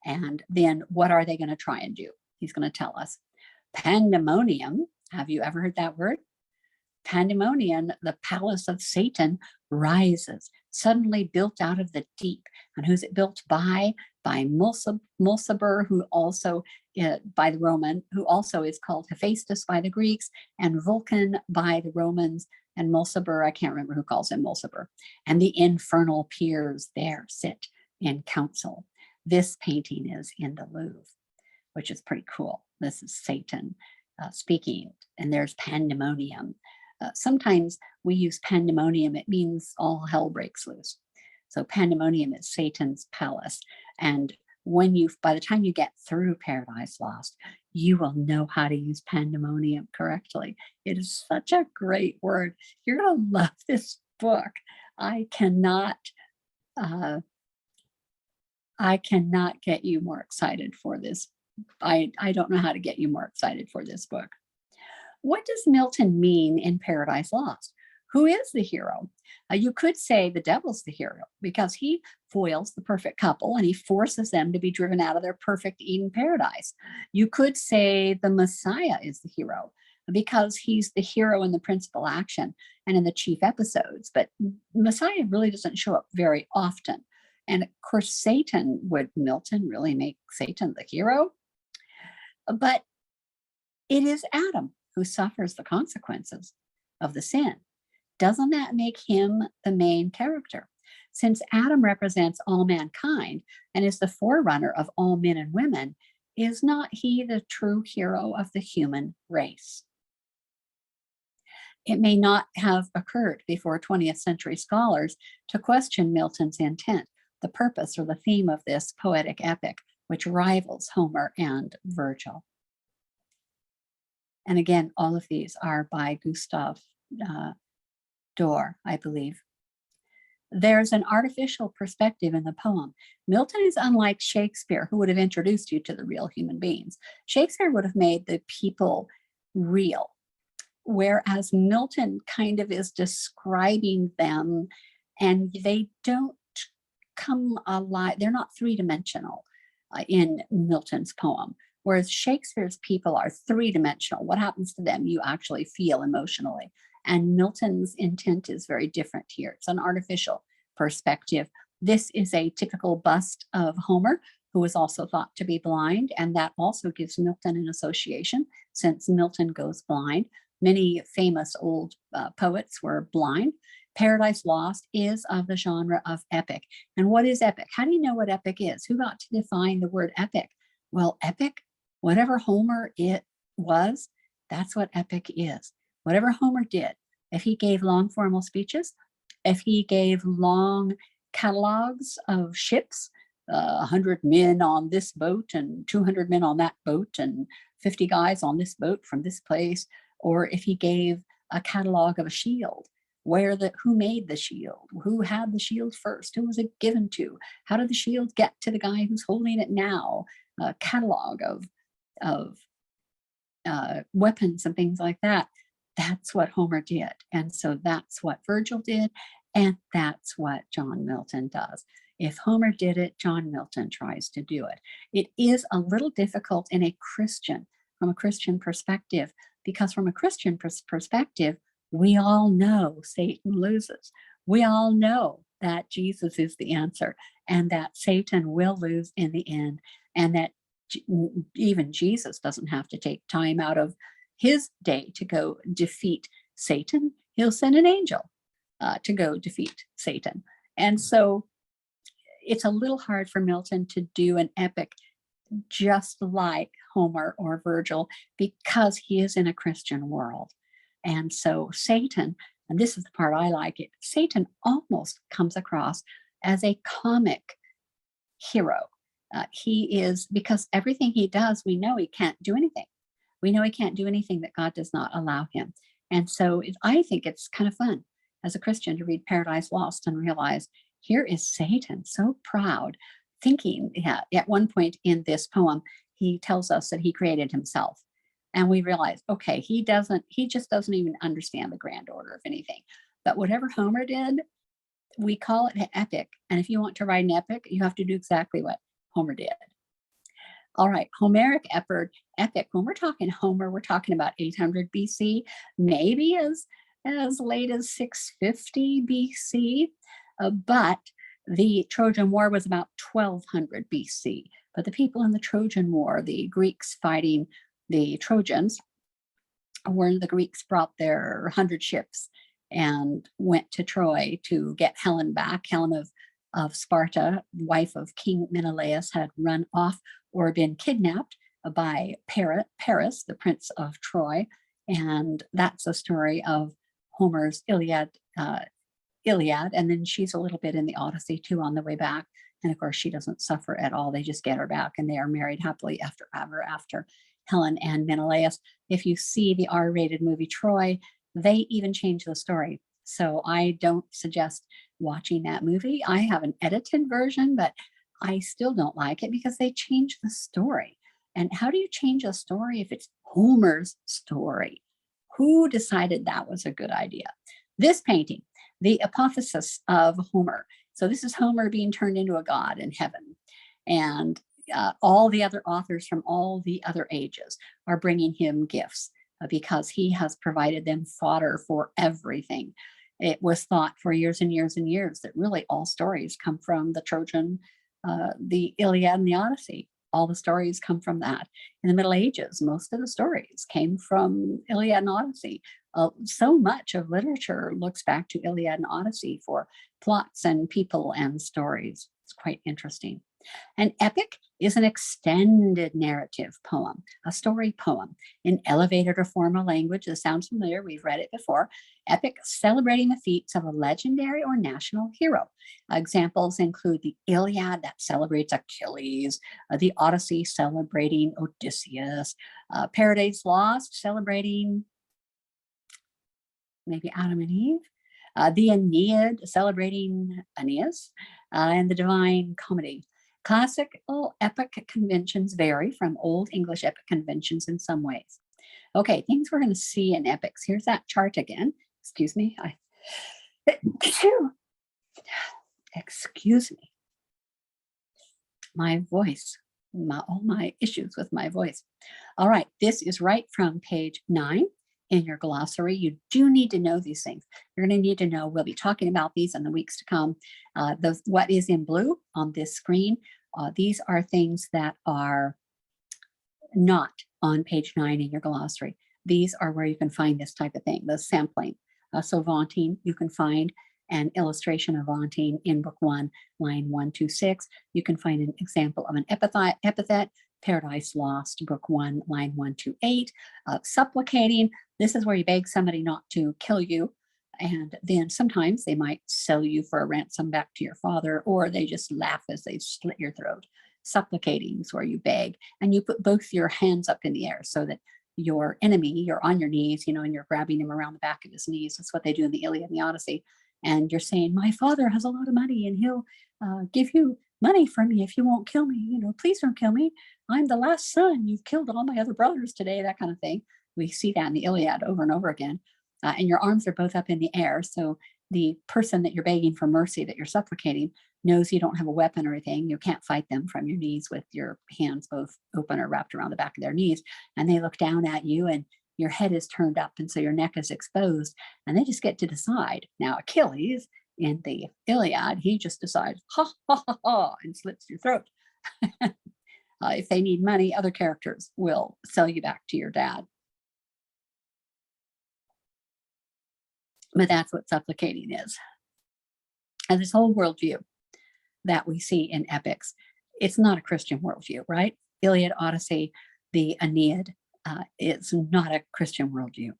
Speaker 1: And then what are they going to try and do? He's going to tell us. Pandemonium, have you ever heard that word? Pandemonium, the palace of Satan, rises, suddenly built out of the deep. And who's it built by? By Mulciber, who also, by the Roman, who also is called Hephaestus by the Greeks, and Vulcan by the Romans, and Mulciber, I can't remember who calls him Mulciber. And the infernal peers there sit in council. This painting is in the Louvre, which is pretty cool. This is Satan speaking, and there's pandemonium. Sometimes we use pandemonium, it means all hell breaks loose. So pandemonium is Satan's palace. And by the time you get through Paradise Lost, you will know how to use pandemonium correctly. It is such a great word. You're going to love this book. I cannot get you more excited for this. I don't know how to get you more excited for this book. What does Milton mean in Paradise Lost? Who is the hero? You could say the devil's the hero because he foils the perfect couple and he forces them to be driven out of their perfect Eden paradise. You could say the Messiah is the hero because he's the hero in the principal action and in the chief episodes, but Messiah really doesn't show up very often. And of course, would Milton really make Satan the hero? But it is Adam who suffers the consequences of the sin. Doesn't that make him the main character? Since Adam represents all mankind and is the forerunner of all men and women, is not he the true hero of the human race? It may not have occurred before 20th century scholars to question Milton's intent, the purpose or the theme of this poetic epic, which rivals Homer and Virgil. And again, all of these are by Gustav Doré, I believe. There's an artificial perspective in the poem. Milton is unlike Shakespeare, who would have introduced you to the real human beings. Shakespeare would have made the people real, whereas Milton kind of is describing them and they don't come alive. They're not three-dimensional in Milton's poem, whereas Shakespeare's people are three-dimensional. What happens to them, you actually feel emotionally. And Milton's intent is very different here. It's an artificial perspective. This is a typical bust of Homer, who was also thought to be blind, and that also gives Milton an association, since Milton goes blind. Many famous old poets were blind. Paradise Lost is of the genre of epic. And what is epic? How do you know what epic is? Who got to define the word epic? Well, epic, whatever Homer it was, that's what epic is. Whatever Homer did, if he gave long formal speeches, if he gave long catalogs of ships, 100 men on this boat and 200 men on that boat and 50 guys on this boat from this place, or if he gave a catalog of a shield, who made the shield, who had the shield first, who was it given to, how did the shield get to the guy who's holding it now, a catalog of weapons and things like that. That's what Homer did. And so that's what Virgil did. And that's what John Milton does. If Homer did it, John Milton tries to do it. It is a little difficult from a Christian perspective, because from a Christian perspective, we all know Satan loses. We all know that Jesus is the answer and that Satan will lose in the end, and that even Jesus doesn't have to take time out of his day to go defeat Satan. He'll send an angel to go defeat Satan. And so it's a little hard for Milton to do an epic just like Homer or Virgil, because he is in a Christian world. And so Satan and this is the part I like it, Satan almost comes across as a comic hero. He is, because everything he does, we know he can't do anything. We know he can't do anything that God does not allow him. And so I think it's kind of fun as a Christian to read Paradise Lost and realize here is Satan so proud, thinking, yeah, at one point in this poem, he tells us that he created himself. And we realize, okay, he just doesn't even understand the grand order of anything. But whatever Homer did, we call it an epic. And if you want to write an epic, you have to do exactly what Homer did. All right, Homeric epic. When we're talking Homer, we're talking about 800 BC, maybe as late as 650 BC. But the Trojan War was about 1200 BC. But the people in the Trojan War, the Greeks fighting the Trojans, when the Greeks brought their 100 ships and went to Troy to get Helen back. Helen of Sparta, wife of King Menelaus, had run off or been kidnapped by Paris, the prince of Troy. And that's the story of Homer's Iliad. And then she's a little bit in the Odyssey too on the way back. And of course, she doesn't suffer at all. They just get her back and they are married happily ever after, Helen and Menelaus. If you see the R-rated movie Troy, they even change the story. So I don't suggest watching that movie. I have an edited version, but I still don't like it because they change the story. And how do you change a story if it's Homer's story? Who decided that was a good idea? This painting, the apotheosis of Homer. So this is Homer being turned into a god in heaven. And all the other authors from all the other ages are bringing him gifts because he has provided them fodder for everything. It was thought for years and years and years that really all stories come from the Trojan, the Iliad and the Odyssey. All the stories come from that. In the Middle Ages, most of the stories came from Iliad and Odyssey. So much of literature looks back to Iliad and Odyssey for plots and people and stories. It's quite interesting. An epic is an extended narrative poem, a story poem in elevated or formal language. This sounds familiar. We've read it before. Epic celebrating the feats of a legendary or national hero. Examples include the Iliad that celebrates Achilles, the Odyssey celebrating Odysseus, Paradise Lost celebrating maybe Adam and Eve, the Aeneid celebrating Aeneas, and the Divine Comedy. Classical epic conventions vary from Old English epic conventions in some ways. Okay, things we're going to see in epics. Here's that chart again. Excuse me. Excuse me. My voice, all my issues with my voice. All right, this is right from page 9 in your glossary. You do need to know these things. You're going to need to know, we'll be talking about these in the weeks to come. What is in blue on this screen, these are things that are not on page 9 in your glossary. These are where you can find this type of thing, the sampling. So vaunting, you can find an illustration of vaunting in book 1, line 126. You can find an example of an epithet, Paradise Lost, book 1, line 128. Supplicating, this is where you beg somebody not to kill you. And then sometimes they might sell you for a ransom back to your father, or they just laugh as they slit your throat. Supplicating is where you beg and you put both your hands up in the air so that your enemy, you're on your knees, and you're grabbing him around the back of his knees. That's what they do in the Iliad and the Odyssey. And you're saying, my father has a lot of money and he'll give you money for me if you won't kill me. Please don't kill me. I'm the last son. You've killed all my other brothers today, that kind of thing. We see that in the Iliad over and over again. And your arms are both up in the air. So the person that you're begging for mercy, that you're supplicating, knows you don't have a weapon or anything. You can't fight them from your knees with your hands both open or wrapped around the back of their knees. And they look down at you and your head is turned up. And so your neck is exposed and they just get to decide. Now, Achilles in the Iliad, he just decides, ha, ha, ha, ha, and slits your throat. If they need money, other characters will sell you back to your dad. But that's what supplicating is. And this whole worldview that we see in epics, it's not a Christian worldview, right? Iliad, Odyssey, the Aeneid is not a Christian worldview.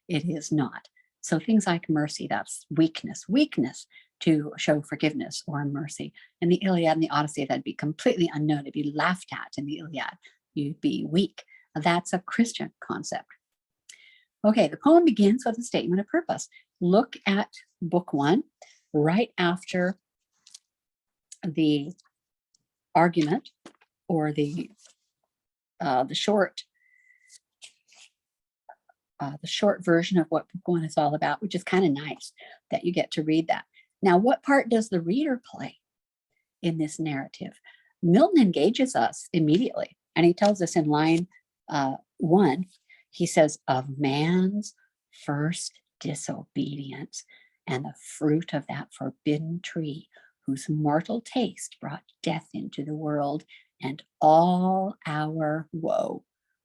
Speaker 1: It is not. So things like mercy, that's weakness to show forgiveness or mercy. In the Iliad and the Odyssey, that'd be completely unknown. It'd be laughed at in the Iliad. You'd be weak. That's a Christian concept. Okay, the poem begins with a statement of purpose. Look at book 1, right after the argument or the short version of what book 1 is all about, which is kind of nice that you get to read that. Now, what part does the reader play in this narrative? Milton engages us immediately, and he tells us in line 1, he says, of man's first disobedience and the fruit of that forbidden tree, whose mortal taste brought death into the world and all our woe,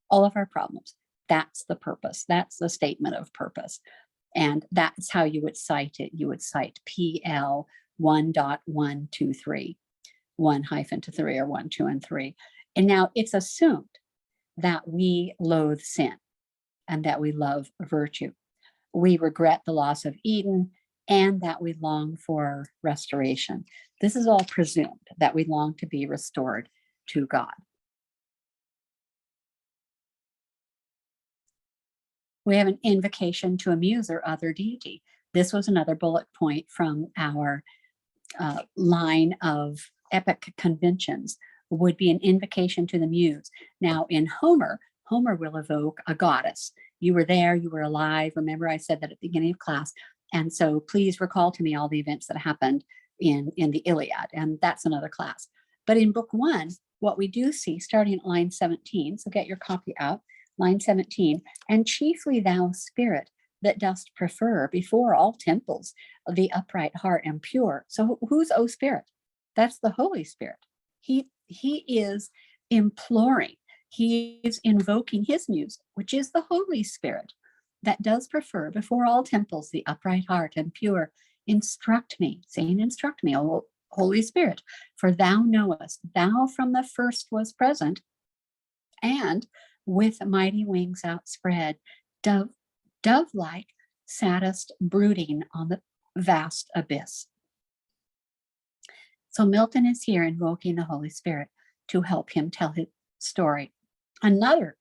Speaker 1: all of our problems. That's the purpose. That's the statement of purpose. And that's how you would cite it. You would cite PL 1.123, 1-3 or 1, 2, and 3. And now it's assumed that we loathe sin and that we love virtue. We regret the loss of Eden and that we long for restoration. This is all presumed, that we long to be restored to God. We have an invocation to a muse or other deity. This was another bullet point from our line of epic conventions, would be an invocation to the muse. Now in Homer will evoke a goddess. You were there, you were alive. Remember, I said that at the beginning of class. And so please recall to me all the events that happened in the Iliad. And that's another class. But in book 1, what we do see, starting at line 17, so get your copy out, line 17, and chiefly thou spirit that dost prefer before all temples the upright heart and pure. So who's O Spirit? That's the Holy Spirit. He is imploring, he is invoking his muse, which is the Holy Spirit, that does prefer before all temples the upright heart and pure. Instruct me, saying, instruct me, O Holy Spirit, for thou knowest, thou from the first was present, and with mighty wings outspread, dove-like, sattest brooding on the vast abyss. So Milton is here invoking the Holy Spirit to help him tell his story. Another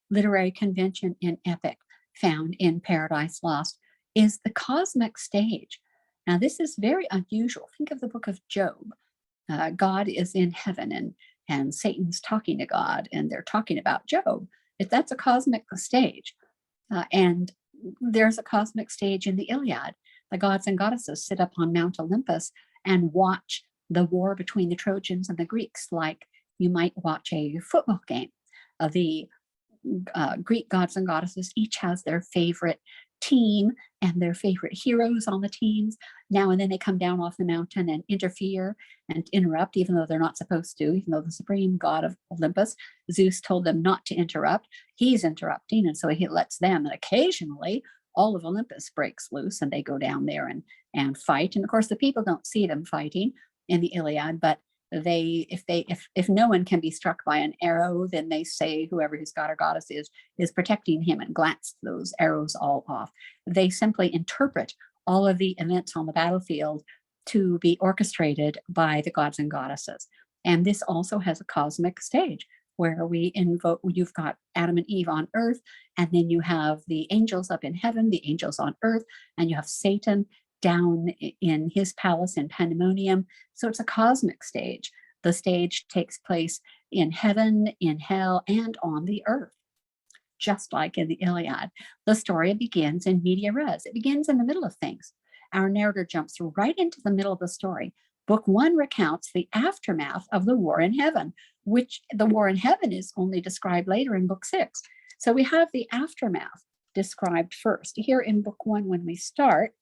Speaker 1: literary convention in epic found in Paradise Lost is the cosmic stage. Now, this is very unusual. Think of the book of Job. God is in heaven and Satan's talking to God, and they're talking about Job. That's a cosmic stage. And there's a cosmic stage in the Iliad. The gods and goddesses sit up on Mount Olympus and watch the war between the Trojans and the Greeks, like you might watch a football game. The Greek gods and goddesses each has their favorite team and their favorite heroes on the teams. Now and then they come down off the mountain and interfere and interrupt, even though they're not supposed to, even though the supreme god of Olympus, Zeus, told them not to interrupt. He's interrupting, and so he lets them. And occasionally all of Olympus breaks loose and they go down there and fight. And of course, the people don't see them fighting in the Iliad, but if no one can be struck by an arrow, then they say whoever his god or goddess is protecting him, and glance those arrows all off. They simply interpret all of the events on the battlefield to be orchestrated by the gods and goddesses. And this also has a cosmic stage where we invoke, you've got Adam and Eve on earth, and then you have the angels up in heaven, the angels on earth, and you have Satan down in his palace in Pandemonium. So it's a cosmic stage. The stage takes place in heaven, in hell, and on the earth, just like in the Iliad. The story begins in media res. It begins in the middle of things. Our narrator jumps right into the middle of the story. Book 1 recounts the aftermath of the war in heaven, which the war in heaven is only described later in book 6. So we have the aftermath described first. Here in book 1, when we start,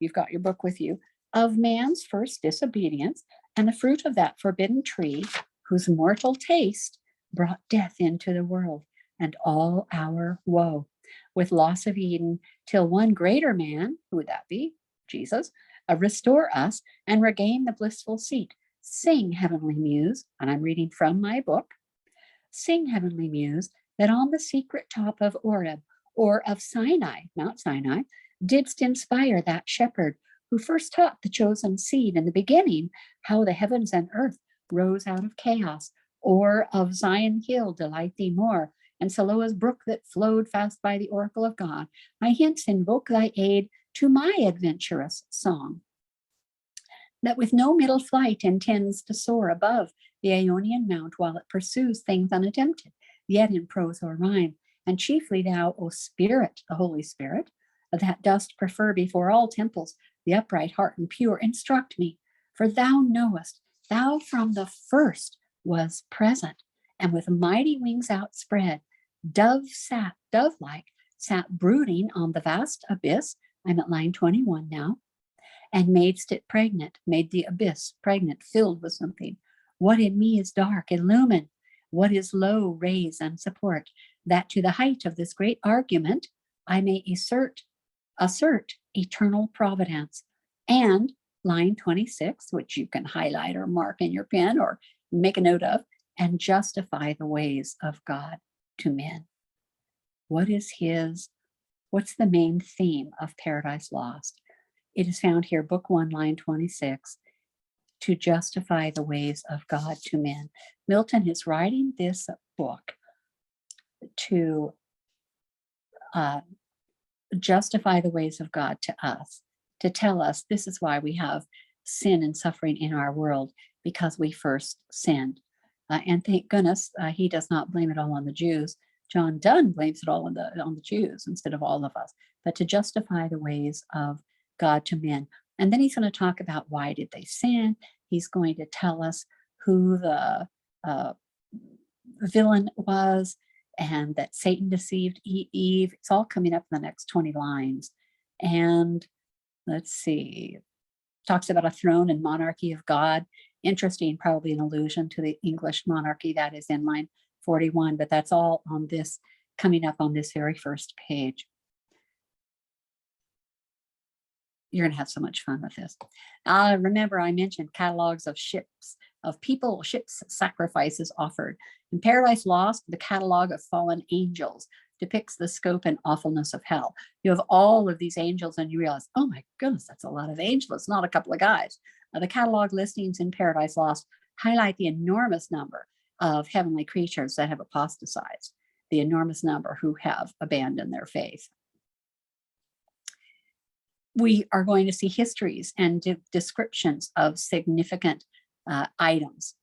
Speaker 1: you've got your book with you, of man's first disobedience and the fruit of that forbidden tree, whose mortal taste brought death into the world and all our woe, with loss of Eden, till one greater man, who would that be? Jesus, restore us and regain the blissful seat. Sing, heavenly muse, and I'm reading from my book. Sing, heavenly muse, that on the secret top of Oreb, Or of Sinai, Mount Sinai, didst inspire that shepherd who first taught the chosen seed in the beginning how the heavens and earth rose out of chaos. Or of Zion Hill, delight thee more, and Siloa's brook that flowed fast by the oracle of God. I hence invoke thy aid to my adventurous song, that with no middle flight intends to soar above the Ionian mount while it pursues things unattempted, yet in prose or rhyme. And chiefly thou, O Spirit, the Holy Spirit, that dost prefer before all temples the upright heart and pure, instruct me, for thou knowest, thou from the first was present, and with mighty wings outspread, dove-like, sat brooding on the vast abyss. I'm at line 21 now. And madest it pregnant, made the abyss pregnant, filled with something. What in me is dark, illumine. What is low, raise and support, that to the height of this great argument I may assert eternal providence. And line 26, which you can highlight or mark in your pen or make a note of, and justify the ways of God to men. What's the main theme of Paradise Lost? It is found here, book 1, line 26, to justify the ways of God to men. Milton is writing this book to justify the ways of God to us, to tell us this is why we have sin and suffering in our world, because we first sinned. And thank goodness he does not blame it all on the Jews. John Donne blames it all on the Jews instead of all of us, but to justify the ways of God to men. And then he's going to talk about why did they sin. He's going to tell us who the villain was, and that Satan deceived Eve. It's all coming up in the next 20 lines. And let's see, talks about a throne and monarchy of God. Interesting, probably an allusion to the English monarchy that is in line 41, but that's all on this, coming up on this very first page. You're going to have so much fun with this. Remember, I mentioned catalogs of ships, of people, ships, sacrifices offered. In Paradise Lost, the catalog of fallen angels depicts the scope and awfulness of hell. You have all of these angels and you realize, oh my goodness, that's a lot of angels, not a couple of guys. The catalog listings in Paradise Lost highlight the enormous number of heavenly creatures that have apostatized, the enormous number who have abandoned their faith. We are going to see histories and descriptions of significant items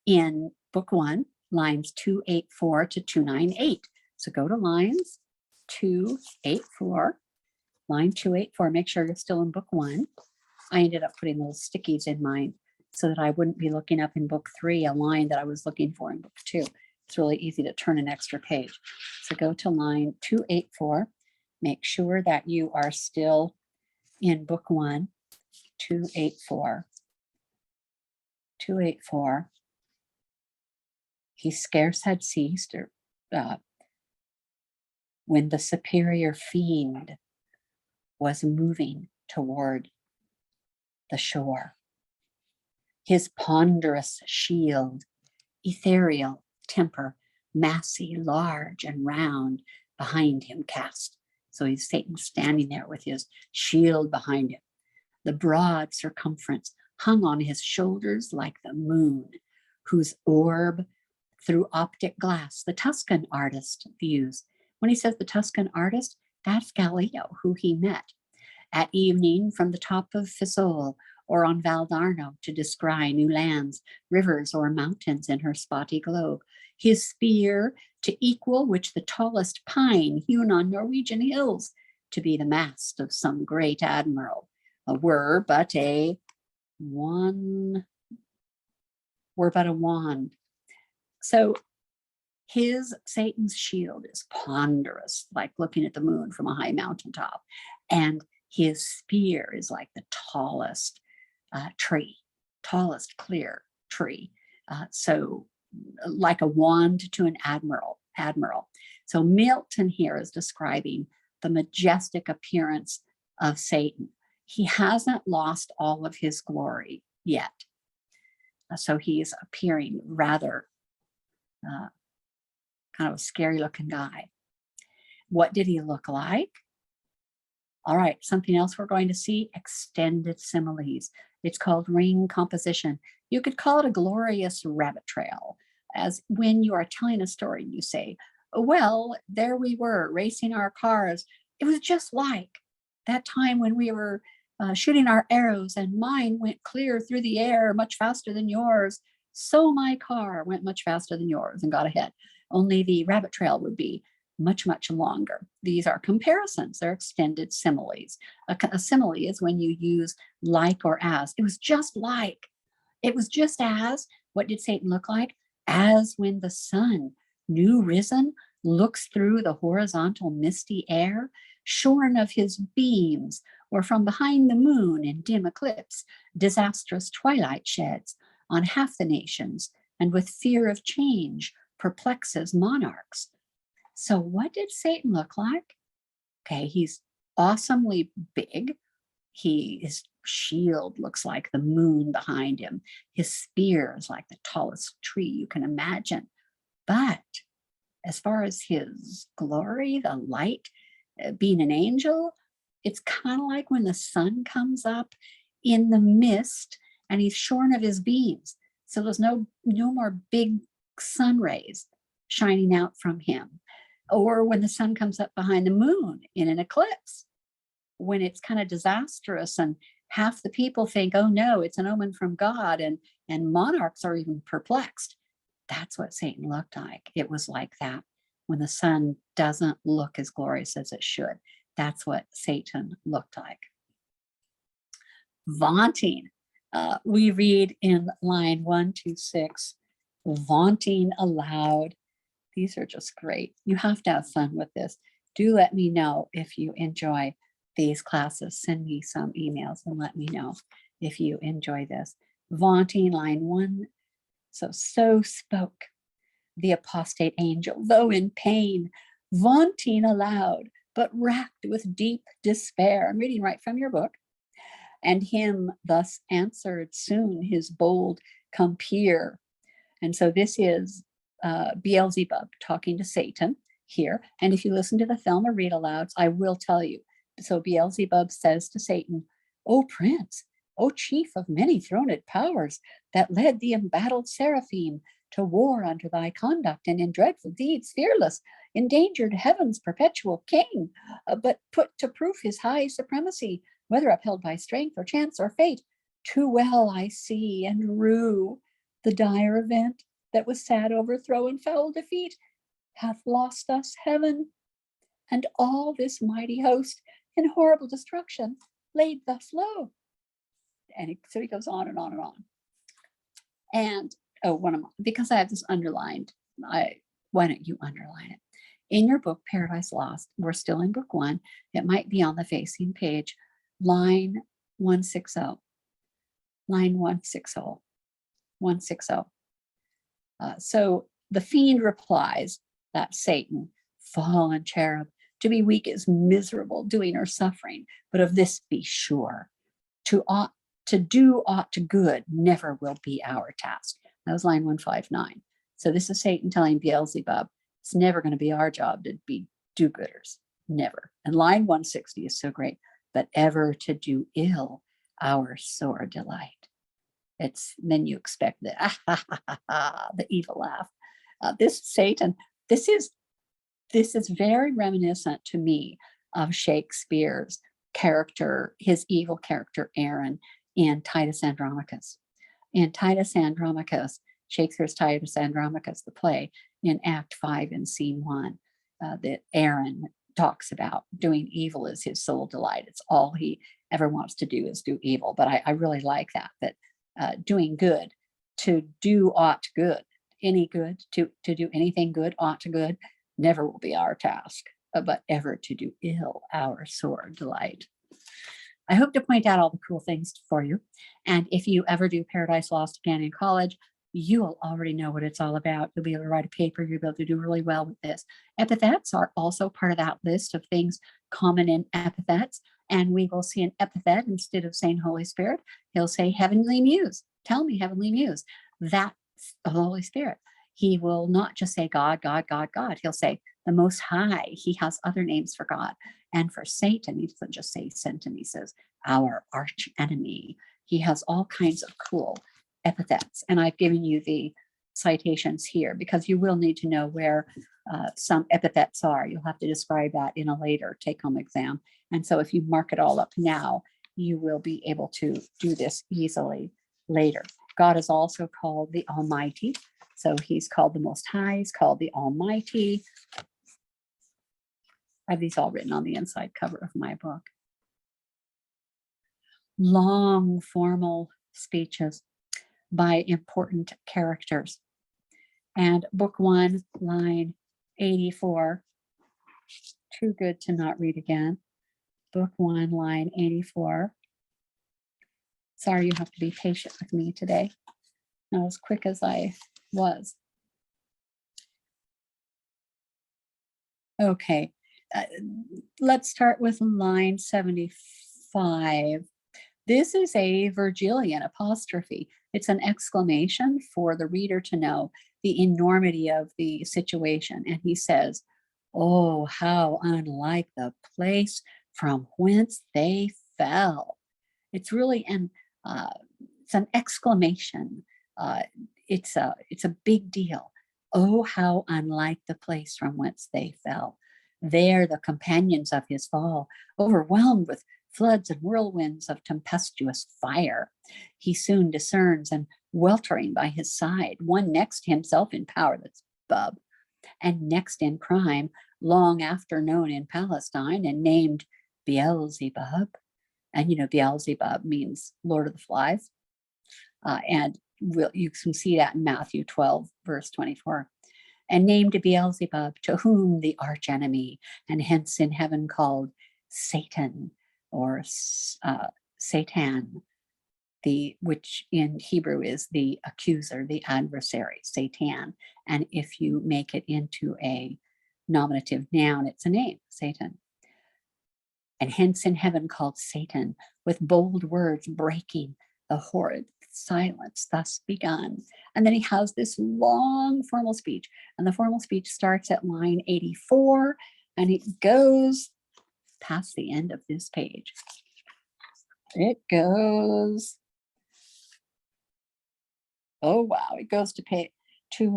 Speaker 1: in book 1, lines 284 to 298. So go to lines 284, line 284, make sure you're still in book 1. I ended up putting little stickies in mine so that I wouldn't be looking up in book 3 a line that I was looking for in book 2. It's really easy to turn an extra page. So go to line 284, make sure that you are still in book 1, 284. 284. He scarce had ceased when the superior fiend was moving toward the shore. His ponderous shield, ethereal temper, massy, large and round, behind him cast. So he's Satan standing there with his shield behind him. The broad circumference hung on his shoulders like the moon, whose orb through optic glass the Tuscan artist views. When he says the Tuscan artist, that's Galileo, who he met at evening from the top of Fisol or on Valdarno to descry new lands, rivers, or mountains in her spotty globe. His spear to equal which the tallest pine hewn on Norwegian hills, to be the mast of some great admiral, were but a wand. So Satan's shield is ponderous, like looking at the moon from a high mountaintop. And his spear is like the tallest clear tree. So like a wand to an admiral. So Milton here is describing the majestic appearance of Satan. He hasn't lost all of his glory yet. So he is appearing rather kind of a scary looking guy. What did he look like? All right, something else we're going to see, extended similes. It's called ring composition. You could call it a glorious rabbit trail, as when you are telling a story, you say, well, there we were racing our cars. It was just like that time when we were shooting our arrows and mine went clear through the air much faster than yours. So my car went much faster than yours and got ahead. Only the rabbit trail would be much, much longer. These are comparisons. They're extended similes. A simile is when you use like or as. It was just like. It was just as. What did Satan look like? As when the sun, new risen, looks through the horizontal misty air, shorn of his beams, or from behind the moon in dim eclipse, disastrous twilight sheds on half the nations, and with fear of change perplexes monarchs. So what did Satan look like? Okay, he's awesomely big. His shield looks like the moon behind him. His spear is like the tallest tree you can imagine. But as far as his glory, the light, being an angel, it's kind of like when the sun comes up in the mist and he's shorn of his beams. So there's no more big sun rays shining out from him. Or when the sun comes up behind the moon in an eclipse, when it's kind of disastrous and half the people think, oh no, it's an omen from God, and monarchs are even perplexed. That's what Satan looked like. It was like that when the sun doesn't look as glorious as it should. That's what Satan looked like. Vaunting. We read in line 126, vaunting aloud. These are just great. You have to have fun with this. Do let me know if you enjoy these classes. Send me some emails and let me know if you enjoy this. Vaunting, line 1. So spoke the apostate angel, though in pain, vaunting aloud, but racked with deep despair. I'm reading right from your book. And him thus answered soon his bold compeer. And so this is Beelzebub talking to Satan here. And if you listen to the Thelma read alouds, I will tell you. So Beelzebub says to Satan, O prince, O chief of many throned powers, that led the embattled seraphim to war under thy conduct, and in dreadful deeds fearless, endangered heaven's perpetual king, but put to proof his high supremacy, whether upheld by strength or chance or fate. Too well I see and rue the dire event that with sad overthrow and foul defeat hath lost us heaven, and all this mighty host in horrible destruction laid thus low. And so he goes on and on and on. And because I have this underlined, why don't you underline it? In your book, Paradise Lost, we're still in book 1. It might be on the facing page, line 160. Line 160. 160. So the fiend replies, that Satan, fallen cherub, to be weak is miserable, doing or suffering, but of this be sure, to do aught good never will be our task. That was line 159. So this is Satan telling Beelzebub, it's never going to be our job to be do-gooders, never. And line 160 is so great, but ever to do ill, our sore delight. Then you expect the evil laugh. This Satan, this is very reminiscent to me of Shakespeare's character, his evil character Aaron in Titus Andromachus. In Titus Andromachus, Shakespeare's Titus Andromachus, the play, in Act 5 in Scene 1, that Aaron talks about doing evil is his sole delight. It's all he ever wants to do is do evil. But I really like that doing good, to do aught good, any good, to do anything good, aught good, never will be our task, but ever to do ill, our sore delight. I hope to point out all the cool things for you. And if you ever do Paradise Lost again in college, you will already know what it's all about. You'll be able to write a paper. You'll be able to do really well with this. Epithets are also part of that list of things common in epithets. And we will see an epithet instead of saying Holy Spirit. He'll say Heavenly Muse. Tell me, Heavenly Muse. That's the Holy Spirit. He will not just say God, God, God, God. He'll say the Most High. He has other names for God. And for Satan, he doesn't just say Satan, he says our arch enemy. He has all kinds of cool epithets. And I've given you the citations here because you will need to know where some epithets are. You'll have to describe that in a later take-home exam. And so if you mark it all up now, you will be able to do this easily later. God is also called the Almighty. So he's called the Most High, he's called the Almighty. I have these all written on the inside cover of my book. Long formal speeches by important characters. And book 1, line 84, too good to not read again. Book 1, line 84. Sorry, you have to be patient with me today. Not as quick as I was. Okay, let's start with line 75. This is a Virgilian apostrophe. It's an exclamation for the reader to know the enormity of the situation. And he says, oh, how unlike the place from whence they fell. It's really it's an exclamation. It's a big deal. Oh, how unlike the place from whence they fell. There the companions of his fall, overwhelmed with floods and whirlwinds of tempestuous fire. He soon discerns, and weltering by his side, one next himself in power, that's Bub, and next in crime, long after known in Palestine and named Beelzebub. And you know, Beelzebub means Lord of the Flies. And you can see that in Matthew 12, verse 24. And named Beelzebub, to whom the archenemy, and hence in heaven called Satan, or Satan, which in Hebrew is the accuser, the adversary, Satan. And if you make it into a nominative noun, it's a name, Satan. And hence in heaven called Satan, with bold words breaking the horrid silence thus begun. And then he has this long formal speech. And the formal speech starts at line 84, and it goes past the end of this page. It goes, oh wow, it goes to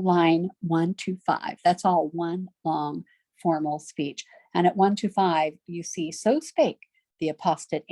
Speaker 1: line 125. That's all one long formal speech. And at 125, you see, so spake the apostate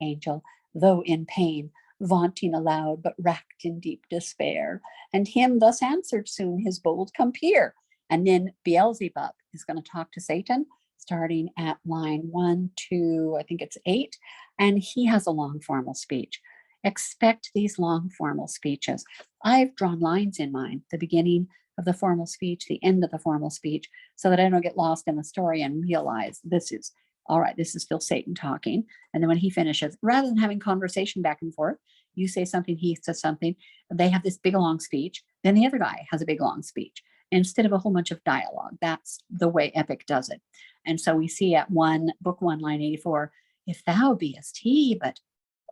Speaker 1: angel, though in pain, vaunting aloud, but racked in deep despair. And him thus answered soon his bold compeer. And then Beelzebub is going to talk to Satan, starting at line 1 to, I think it's 8. And he has a long formal speech. Expect these long formal speeches. I've drawn lines in mine, the beginning of the formal speech, the end of the formal speech, so that I don't get lost in the story and realize this is, all right, this is still Satan talking. And then when he finishes, rather than having conversation back and forth, you say something, he says something, they have this big long speech, then the other guy has a big long speech, instead of a whole bunch of dialogue. That's the way epic does it. And so we see at book 1, line 84, if thou beest he, but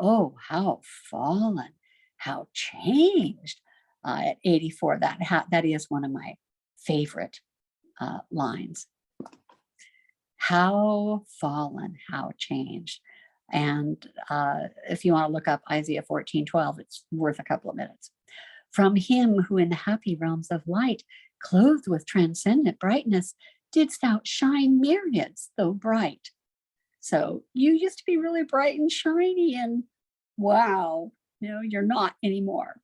Speaker 1: oh, how fallen, how changed. At 84, that is one of my favorite lines. How fallen, how changed. And if you want to look up Isaiah 14:12, it's worth a couple of minutes. From him who in the happy realms of light, clothed with transcendent brightness, didst thou shine myriads, though bright. So you used to be really bright and shiny, and wow, you're not anymore.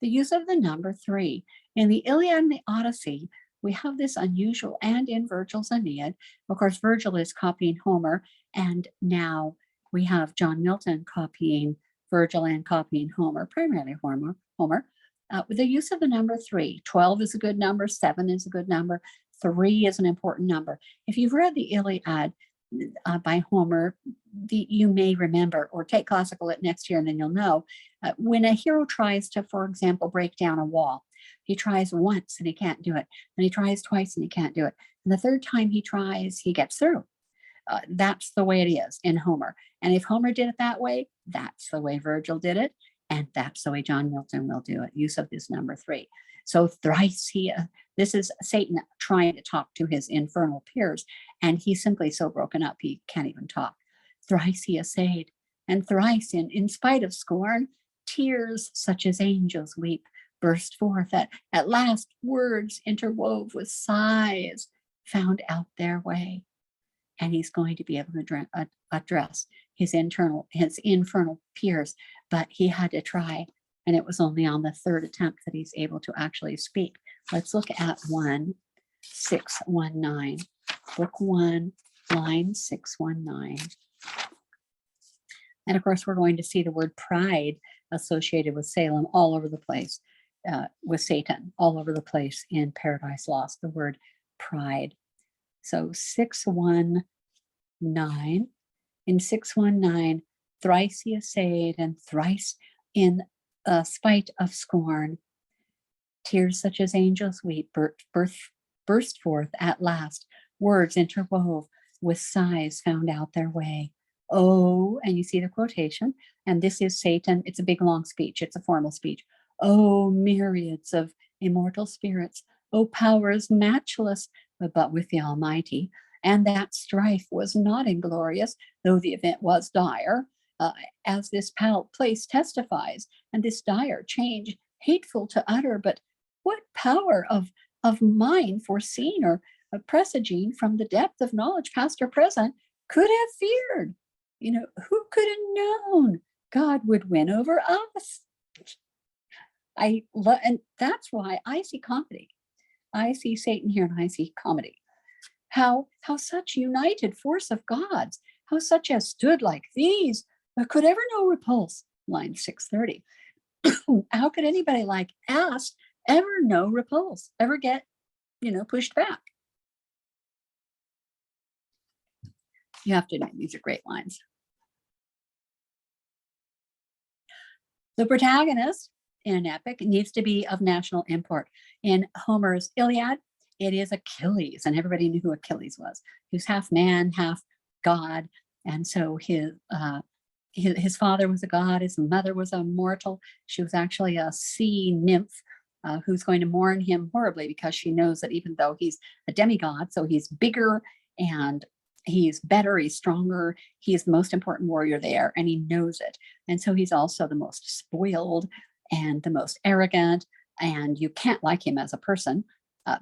Speaker 1: The use of the number 3. In the Iliad and the Odyssey, we have this unusual, and in Virgil's Aeneid. Of course, Virgil is copying Homer, and now we have John Milton copying Virgil and copying Homer, primarily Homer. With the use of the number 3, 12 is a good number, 7 is a good number, 3 is an important number. If you've read the Iliad by Homer, you may remember, or take classical lit next year and then you'll know, when a hero tries to, for example, break down a wall, he tries once and he can't do it. And he tries twice and he can't do it. And the third time he tries, he gets through. That's the way it is in Homer. And if Homer did it that way, that's the way Virgil did it. And that's the way John Milton will do it, use of this number 3. So thrice this is Satan trying to talk to his infernal peers, and he's simply so broken up he can't even talk. Thrice he essayed, and thrice in spite of scorn, tears such as angels weep burst forth. At last words interwove with sighs found out their way. And he's going to be able to address his infernal peers, but he had to try, and it was only on the 3rd attempt that he's able to actually speak. Let's look at 1619, book 1, line 619. And of course, we're going to see the word pride associated with Salem all over the place, with Satan all over the place in Paradise Lost, the word pride. So 619, in 619, thrice he essayed, and thrice in spite of scorn, tears such as angels weep burst forth at last, words interwove with sighs found out their way. Oh, and you see the quotation, and this is Satan. It's a big long speech. It's a formal speech. Oh, myriads of immortal spirits, oh, powers matchless, but with the Almighty. And that strife was not inglorious, though the event was dire, as this place testifies, and this dire change hateful to utter. But what power of mind foreseen or presaging from the depth of knowledge past or present could have feared? Who could have known God would win over us? And that's why I see comedy. I see Satan here, and I see comedy. How such united force of gods, how such as stood like these, could ever know repulse, line 630. How could anybody like us ever know repulse, ever get, pushed back? You have to admit, these are great lines. The protagonist in an epic needs to be of national import. In Homer's Iliad, it is Achilles, and everybody knew who Achilles was. He was half man, half god, and so his father was a god, his mother was a mortal. She was actually a sea nymph who's going to mourn him horribly because she knows that even though he's a demigod, so he's bigger and he's better, he's stronger, he's the most important warrior there, and he knows it. And so he's also the most spoiled and the most arrogant, and you can't like him as a person,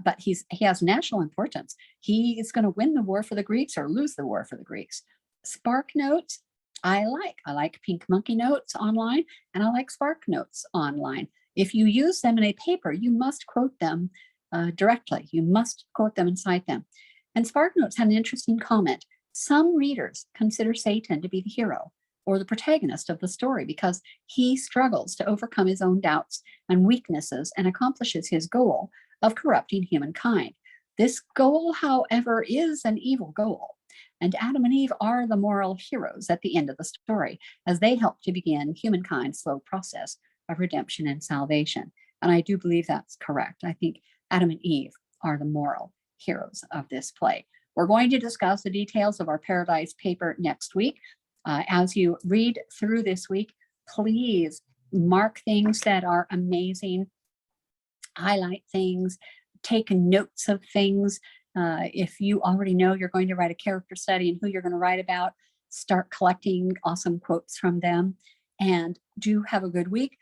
Speaker 1: but he has national importance. He is going to win the war for the Greeks or lose the war for the Greeks. Spark notes, I like Pink Monkey notes online, and I like Spark notes online. If you use them in a paper, you must quote them directly. You must quote them and cite them. And Spark Notes had an interesting comment. Some readers consider Satan to be the hero or the protagonist of the story because he struggles to overcome his own doubts and weaknesses and accomplishes his goal of corrupting humankind. This goal, however, is an evil goal. And Adam and Eve are the moral heroes at the end of the story as they help to begin humankind's slow process of redemption and salvation. And I do believe that's correct. I think Adam and Eve are the moral heroes of this play. We're going to discuss the details of our Paradise paper next week. As you read through this week, please mark things that are amazing, highlight things, take notes of things. If you already know you're going to write a character study and who you're going to write about, start collecting awesome quotes from them, and do have a good week.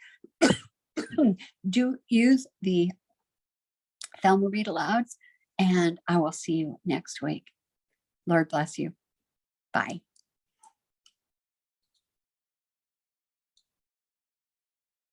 Speaker 1: Do use the Thelma Read Alouds, and I will see you next week. Lord bless you. Bye.